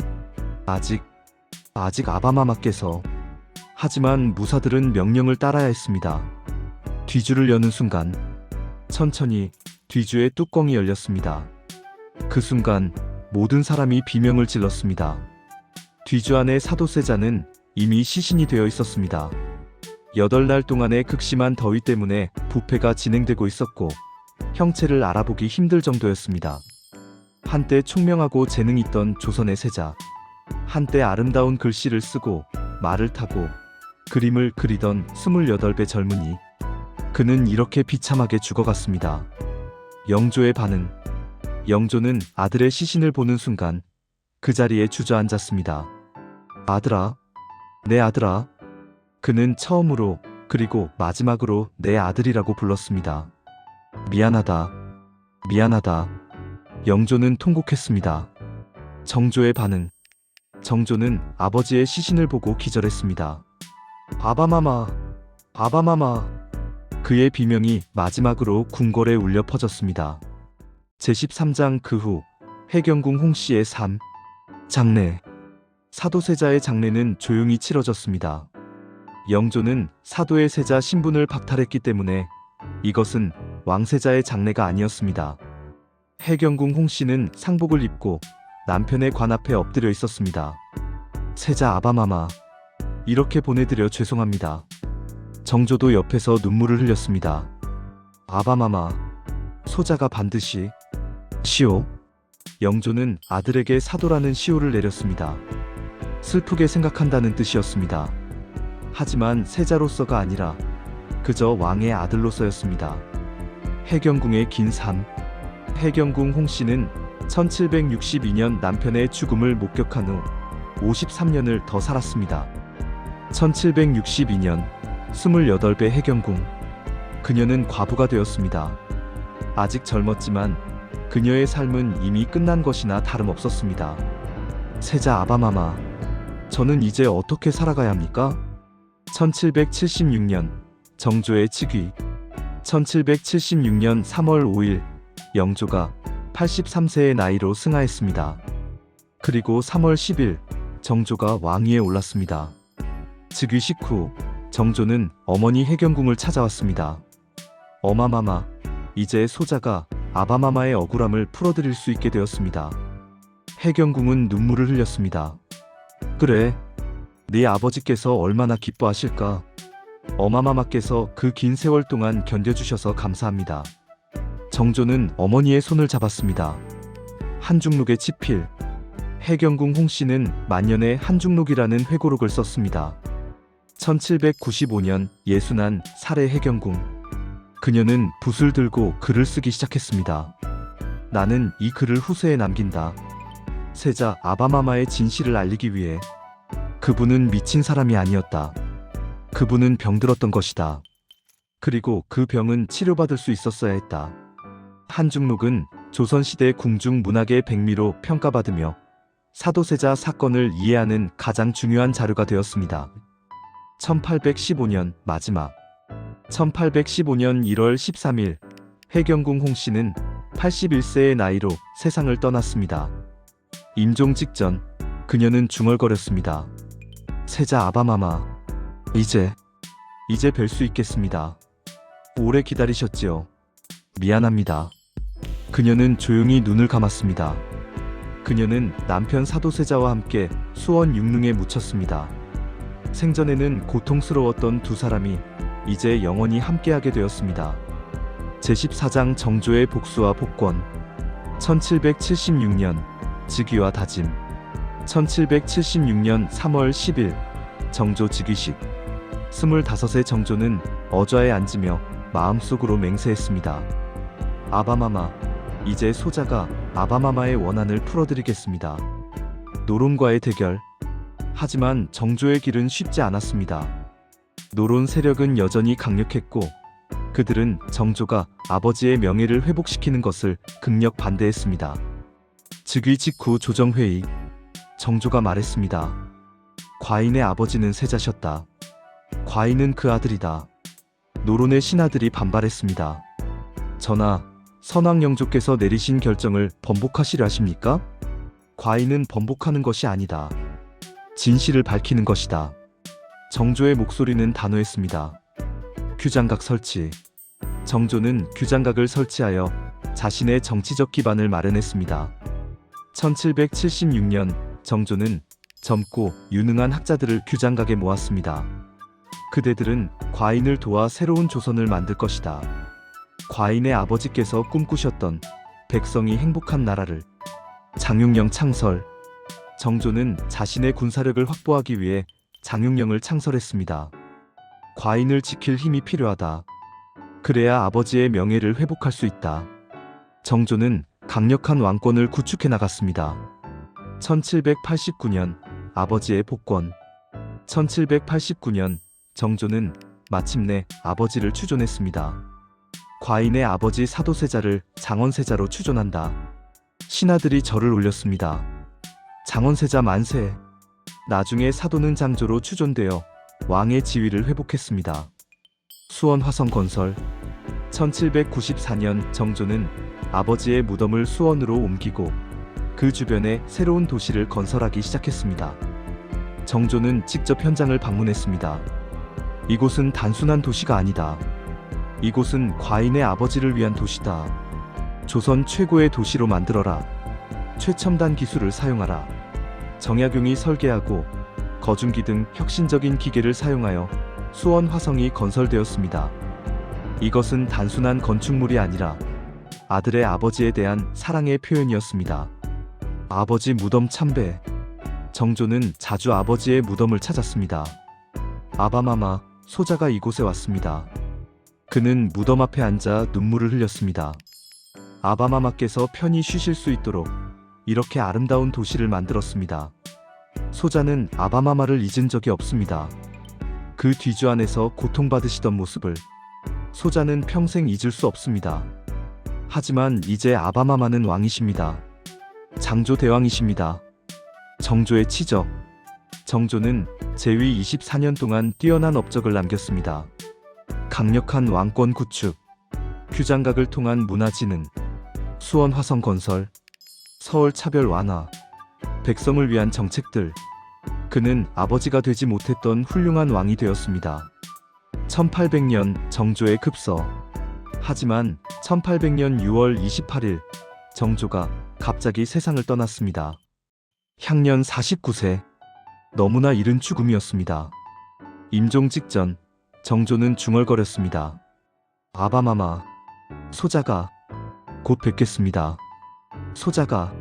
아직 아바마마께서. 하지만 무사들은 명령을 따라야 했습니다. 뒤주를 여는 순간 천천히 뒤주의 뚜껑이 열렸습니다. 그 순간 모든 사람이 비명을 질렀습니다. 뒤주 안의 사도세자는 이미 시신이 되어 있었습니다. 8날 동안의 극심한 더위 때문에 부패가 진행되고 있었고 형체를 알아보기 힘들 정도였습니다. 한때 총명하고 재능 있던 조선의 세자, 한때 아름다운 글씨를 쓰고 말을 타고 그림을 그리던 28배 젊은이. 그는 이렇게 비참하게 죽어갔습니다. 영조의 반응. 영조는 아들의 시신을 보는 순간 그 자리에 주저앉았습니다. 아들아, 내 아들아. 그는 처음으로 그리고 마지막으로 내 아들이라고 불렀습니다. 미안하다. 영조는 통곡했습니다. 정조의 반응. 정조는 아버지의 시신을 보고 기절했습니다. 아바마마. 그의 비명이 마지막으로 궁궐에 울려 퍼졌습니다. 제13장 그 후 해경궁 홍씨의 삶. 장례. 사도세자의 장례는 조용히 치러졌습니다. 영조는 사도의 세자 신분을 박탈했기 때문에 이것은 왕세자의 장례가 아니었습니다. 해경궁 홍씨는 상복을 입고 남편의 관 앞에 엎드려 있었습니다. 세자 아바마마, 이렇게 보내드려 죄송합니다. 정조도 옆에서 눈물을 흘렸습니다. 아바마마, 소자가 반드시. 시오. 영조는 아들에게 사도라는 시호를 내렸습니다. 슬프게 생각한다는 뜻이었습니다. 하지만 세자로서가 아니라 그저 왕의 아들로서였습니다. 해경궁의 긴 삶. 해경궁 홍씨는 1762년 남편의 죽음을 목격한 후 53년을 더 살았습니다. 1762년 28배 해경궁. 그녀는 과부가 되었습니다. 아직 젊었지만 그녀의 삶은 이미 끝난 것이나 다름없었습니다. 세자 아바마마, 저는 이제 어떻게 살아가야 합니까? 1776년 정조의 즉위. 1776년 3월 5일 영조가 83세의 나이로 승하했습니다. 그리고 3월 10일 정조가 왕위에 올랐습니다. 즉위 식후 정조는 어머니 해경궁을 찾아왔습니다. 어마마마, 이제 소자가 아바마마의 억울함을 풀어드릴 수 있게 되었습니다. 해경궁은 눈물을 흘렸습니다. 그래, 네 아버지께서 얼마나 기뻐하실까. 어마마마께서 그 긴 세월 동안 견뎌주셔서 감사합니다. 정조는 어머니의 손을 잡았습니다. 한중록의 치필, 해경궁 홍씨는 만년에 한중록이라는 회고록을 썼습니다. 1795년 예순한 살해 해경궁. 그녀는 붓을 들고 글을 쓰기 시작했습니다. 나는 이 글을 후세에 남긴다. 세자 아바마마의 진실을 알리기 위해. 그분은 미친 사람이 아니었다. 그분은 병들었던 것이다. 그리고 그 병은 치료받을 수 있었어야 했다. 한중록은 조선시대 궁중 문학의 백미로 평가받으며 사도세자 사건을 이해하는 가장 중요한 자료가 되었습니다. 1815년 마지막. 1815년 1월 13일 해경궁 홍씨는 81세의 나이로 세상을 떠났습니다. 임종 직전 그녀는 중얼거렸습니다. 세자 아바마마, 이제 뵐 수 있겠습니다. 오래 기다리셨지요. 미안합니다. 그녀는 조용히 눈을 감았습니다. 그녀는 남편 사도세자와 함께 수원 육릉에 묻혔습니다. 생전에는 고통스러웠던 두 사람이 이제 영원히 함께하게 되었습니다. 제14장 정조의 복수와 복권. 1776년 즉위와 다짐. 1776년 3월 10일 정조 즉위식. 25세 정조는 어좌에 앉으며 마음속으로 맹세했습니다. 아바마마, 이제 소자가 아바마마의 원한을 풀어드리겠습니다. 노론과의 대결. 하지만 정조의 길은 쉽지 않았습니다. 노론 세력은 여전히 강력했고 그들은 정조가 아버지의 명예를 회복시키는 것을 극력 반대했습니다. 즉위 직후 조정회의. 정조가 말했습니다. 과인의 아버지는 세자셨다. 과인은 그 아들이다. 노론의 신하들이 반발했습니다. 전하, 선왕영조께서 내리신 결정을 번복하시려 하십니까? 과인은 번복하는 것이 아니다. 진실을 밝히는 것이다. 정조의 목소리는 단호했습니다. 규장각 설치. 정조는 규장각을 설치하여 자신의 정치적 기반을 마련했습니다. 1776년 정조는 젊고 유능한 학자들을 규장각에 모았습니다. 그대들은 과인을 도와 새로운 조선을 만들 것이다. 과인의 아버지께서 꿈꾸셨던 백성이 행복한 나라를. 장육령 창설. 정조는 자신의 군사력을 확보하기 위해 장육령을 창설했습니다. 과인을 지킬 힘이 필요하다. 그래야 아버지의 명예를 회복할 수 있다. 정조는 강력한 왕권을 구축해 나갔습니다. 1789년 아버지의 복권. 1789년 정조는 마침내 아버지를 추존했습니다. 과인의 아버지 사도세자를 장원세자로 추존한다. 신하들이 절을 올렸습니다. 장원세자 만세. 나중에 사도는 장조로 추존되어 왕의 지위를 회복했습니다. 수원 화성 건설. 1794년 정조는 아버지의 무덤을 수원으로 옮기고 그 주변에 새로운 도시를 건설하기 시작했습니다. 정조는 직접 현장을 방문했습니다. 이곳은 단순한 도시가 아니다. 이곳은 과인의 아버지를 위한 도시다. 조선 최고의 도시로 만들어라. 최첨단 기술을 사용하라. 정약용이 설계하고 거중기 등 혁신적인 기계를 사용하여 수원 화성이 건설되었습니다. 이것은 단순한 건축물이 아니라 아들의 아버지에 대한 사랑의 표현이었습니다. 아버지 무덤 참배. 정조는 자주 아버지의 무덤을 찾았습니다. 아바마마, 소자가 이곳에 왔습니다. 그는 무덤 앞에 앉아 눈물을 흘렸습니다. 아바마마께서 편히 쉬실 수 있도록 이렇게 아름다운 도시를 만들었습니다. 소자는 아바마마를 잊은 적이 없습니다. 그 뒤주 안에서 고통받으시던 모습을 소자는 평생 잊을 수 없습니다. 하지만 이제 아바마마는 왕이십니다. 장조 대왕이십니다. 정조의 치적. 정조는 재위 24년 동안 뛰어난 업적을 남겼습니다. 강력한 왕권 구축, 규장각을 통한 문화 진흥, 수원 화성 건설, 서울 차별 완화, 백성을 위한 정책들. 그는 아버지가 되지 못했던 훌륭한 왕이 되었습니다. 1800년 정조의 급서. 하지만 1800년 6월 28일 정조가 갑자기 세상을 떠났습니다. 향년 49세. 너무나 이른 죽음이었습니다. 임종 직전 정조는 중얼거렸습니다. 아바마마, 소자가 곧 뵙겠습니다. 소자가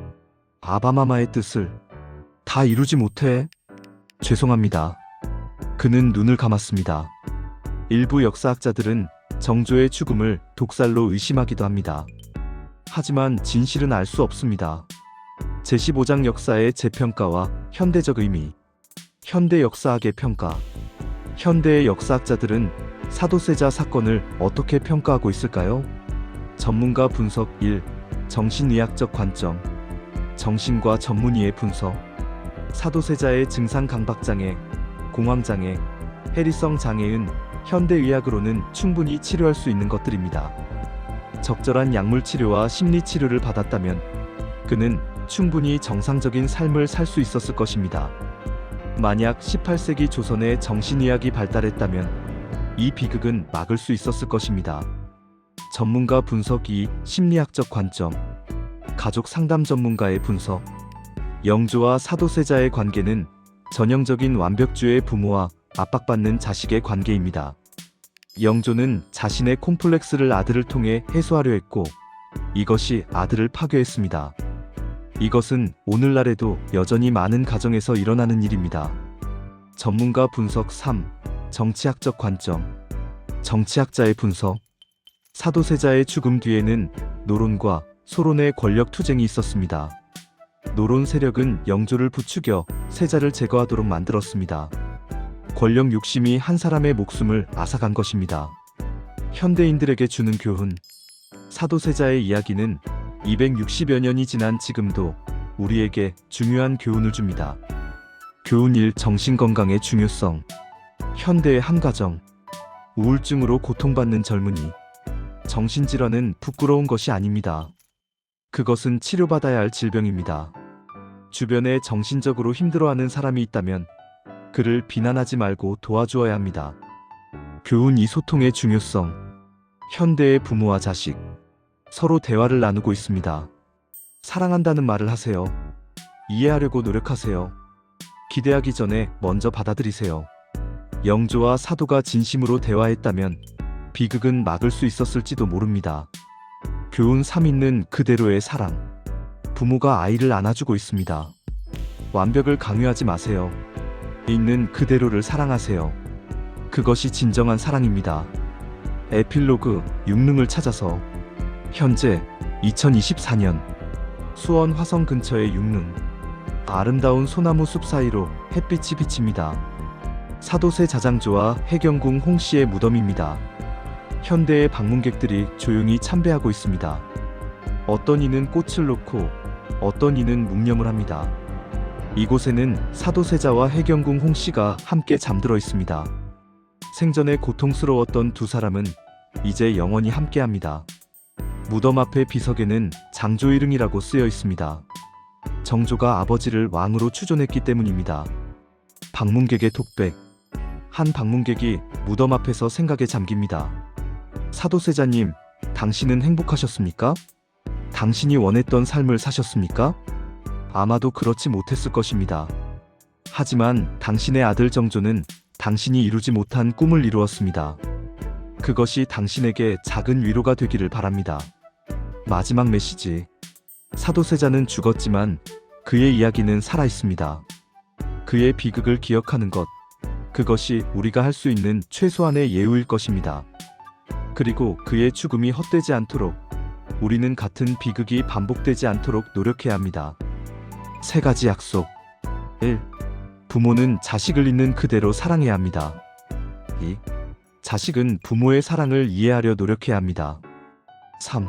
아바마마의 뜻을 다 이루지 못해 죄송합니다. 그는 눈을 감았습니다. 일부 역사학자들은 정조의 죽음을 독살로 의심하기도 합니다. 하지만 진실은 알 수 없습니다. 제15장 역사의 재평가와 현대적 의미. 현대 역사학의 평가. 현대의 역사학자들은 사도세자 사건을 어떻게 평가하고 있을까요? 전문가 분석 1. 정신의학적 관점. 정신과 전문의의 분석. 사도세자의 증상 강박장애, 공황장애, 해리성 장애은 현대의학으로는 충분히 치료할 수 있는 것들입니다. 적절한 약물 치료와 심리 치료를 받았다면 그는 충분히 정상적인 삶을 살 수 있었을 것입니다. 만약 18세기 조선에 정신의학이 발달했다면 이 비극은 막을 수 있었을 것입니다. 전문가 분석 2. 심리학적 관점. 가족 상담 전문가의 분석. 영조와 사도세자의 관계는 전형적인 완벽주의 부모와 압박받는 자식의 관계입니다. 영조는 자신의 콤플렉스를 아들을 통해 해소하려 했고 이것이 아들을 파괴했습니다. 이것은 오늘날에도 여전히 많은 가정에서 일어나는 일입니다. 전문가 분석 3. 정치학적 관점. 정치학자의 분석. 사도세자의 죽음 뒤에는 노론과 소론의 권력 투쟁이 있었습니다. 노론 세력은 영조를 부추겨 세자를 제거하도록 만들었습니다. 권력 욕심이 한 사람의 목숨을 앗아간 것입니다. 현대인들에게 주는 교훈. 사도세자의 이야기는 260여 년이 지난 지금도 우리에게 중요한 교훈을 줍니다. 교훈 1. 정신건강의 중요성. 현대의 한 가정. 우울증으로 고통받는 젊은이. 정신질환은 부끄러운 것이 아닙니다. 그것은 치료받아야 할 질병입니다. 주변에 정신적으로 힘들어하는 사람이 있다면 그를 비난하지 말고 도와주어야 합니다. 교훈 2. 소통의 중요성. 현대의 부모와 자식. 서로 대화를 나누고 있습니다. 사랑한다는 말을 하세요. 이해하려고 노력하세요. 기대하기 전에 먼저 받아들이세요. 영조와 사도가 진심으로 대화했다면 비극은 막을 수 있었을지도 모릅니다. 교훈 3. 있는 그대로의 사랑. 부모가 아이를 안아주고 있습니다. 완벽을 강요하지 마세요. 있는 그대로를 사랑하세요. 그것이 진정한 사랑입니다. 에필로그. 육릉을 찾아서. 현재 2024년 수원 화성 근처의 육릉. 아름다운 소나무 숲 사이로 햇빛이 비칩니다. 사도세 자장조와 해경궁 홍씨의 무덤입니다. 현대의 방문객들이 조용히 참배하고 있습니다. 어떤 이는 꽃을 놓고 어떤 이는 묵념을 합니다. 이곳에는 사도세자와 해경궁 홍씨가 함께 잠들어 있습니다. 생전에 고통스러웠던 두 사람은 이제 영원히 함께합니다. 무덤 앞의 비석에는 장조일흥이라고 쓰여 있습니다. 정조가 아버지를 왕으로 추존했기 때문입니다. 방문객의 톡백. 한 방문객이 무덤 앞에서 생각에 잠깁니다. 사도세자님, 당신은 행복하셨습니까? 당신이 원했던 삶을 사셨습니까? 아마도 그렇지 못했을 것입니다. 하지만 당신의 아들 정조는 당신이 이루지 못한 꿈을 이루었습니다. 그것이 당신에게 작은 위로가 되기를 바랍니다. 마지막 메시지. 사도세자는 죽었지만 그의 이야기는 살아있습니다. 그의 비극을 기억하는 것, 그것이 우리가 할 수 있는 최소한의 예우일 것입니다. 그리고 그의 죽음이 헛되지 않도록 우리는 같은 비극이 반복되지 않도록 노력해야 합니다. 3가지 약속. 1. 부모는 자식을 있는 그대로 사랑해야 합니다. 2. 자식은 부모의 사랑을 이해하려 노력해야 합니다. 3.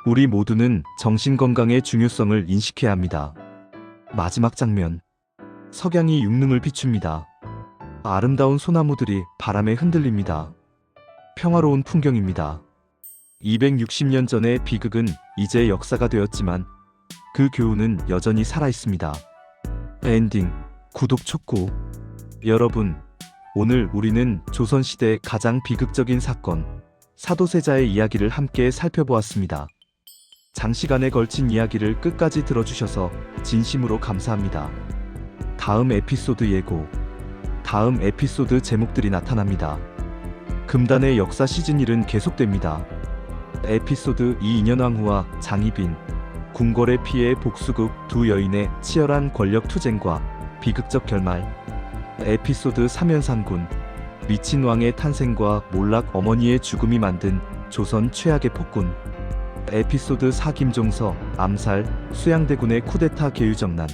우리 모두는 정신건강의 중요성을 인식해야 합니다. 마지막 장면. 석양이 육릉을 비춥니다. 아름다운 소나무들이 바람에 흔들립니다. 평화로운 풍경입니다. 260년 전의 비극은 이제 역사가 되었지만 그 교훈은 여전히 살아있습니다. 엔딩. 구독 촉구. 여러분, 오늘 우리는 조선시대 가장 비극적인 사건, 사도세자의 이야기를 함께 살펴보았습니다. 장시간에 걸친 이야기를 끝까지 들어주셔서 진심으로 감사합니다. 다음 에피소드 예고. 다음 에피소드 제목들이 나타납니다. 금단의 역사 시즌 1은 계속됩니다. 에피소드 2 인현왕후와 장희빈, 궁궐의 피해 복수극 두 여인의 치열한 권력 투쟁과 비극적 결말. 에피소드 3 연산군, 미친 왕의 탄생과 몰락 어머니의 죽음이 만든 조선 최악의 폭군. 에피소드 4 김종서, 암살, 수양대군의 쿠데타 계유정난,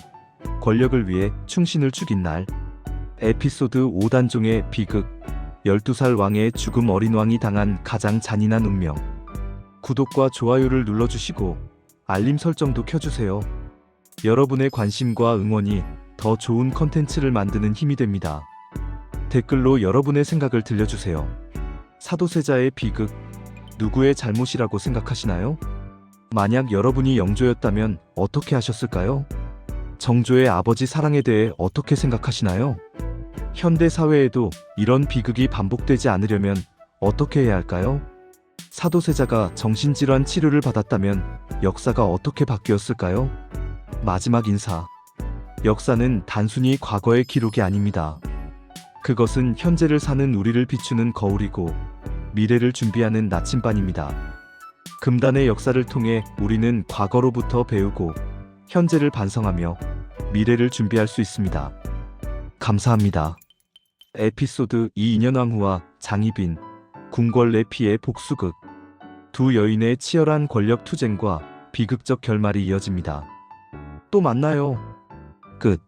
권력을 위해 충신을 죽인 날. 에피소드 5 단종의 비극, 12살 왕의 죽음 어린 왕이 당한 가장 잔인한 운명. 구독과 좋아요를 눌러주시고 알림 설정도 켜주세요. 여러분의 관심과 응원이 더 좋은 컨텐츠를 만드는 힘이 됩니다. 댓글로 여러분의 생각을 들려주세요. 사도세자의 비극, 누구의 잘못이라고 생각하시나요? 만약 여러분이 영조였다면 어떻게 하셨을까요? 정조의 아버지 사랑에 대해 어떻게 생각하시나요? 현대 사회에도 이런 비극이 반복되지 않으려면 어떻게 해야 할까요? 사도세자가 정신질환 치료를 받았다면 역사가 어떻게 바뀌었을까요? 마지막 인사. 역사는 단순히 과거의 기록이 아닙니다. 그것은 현재를 사는 우리를 비추는 거울이고 미래를 준비하는 나침반입니다. 금단의 역사를 통해 우리는 과거로부터 배우고 현재를 반성하며 미래를 준비할 수 있습니다. 감사합니다. 에피소드 2 인현왕후와 장희빈, 궁궐 내 피해 복수극. 두 여인의 치열한 권력 투쟁과 비극적 결말이 이어집니다. 또 만나요. 끝.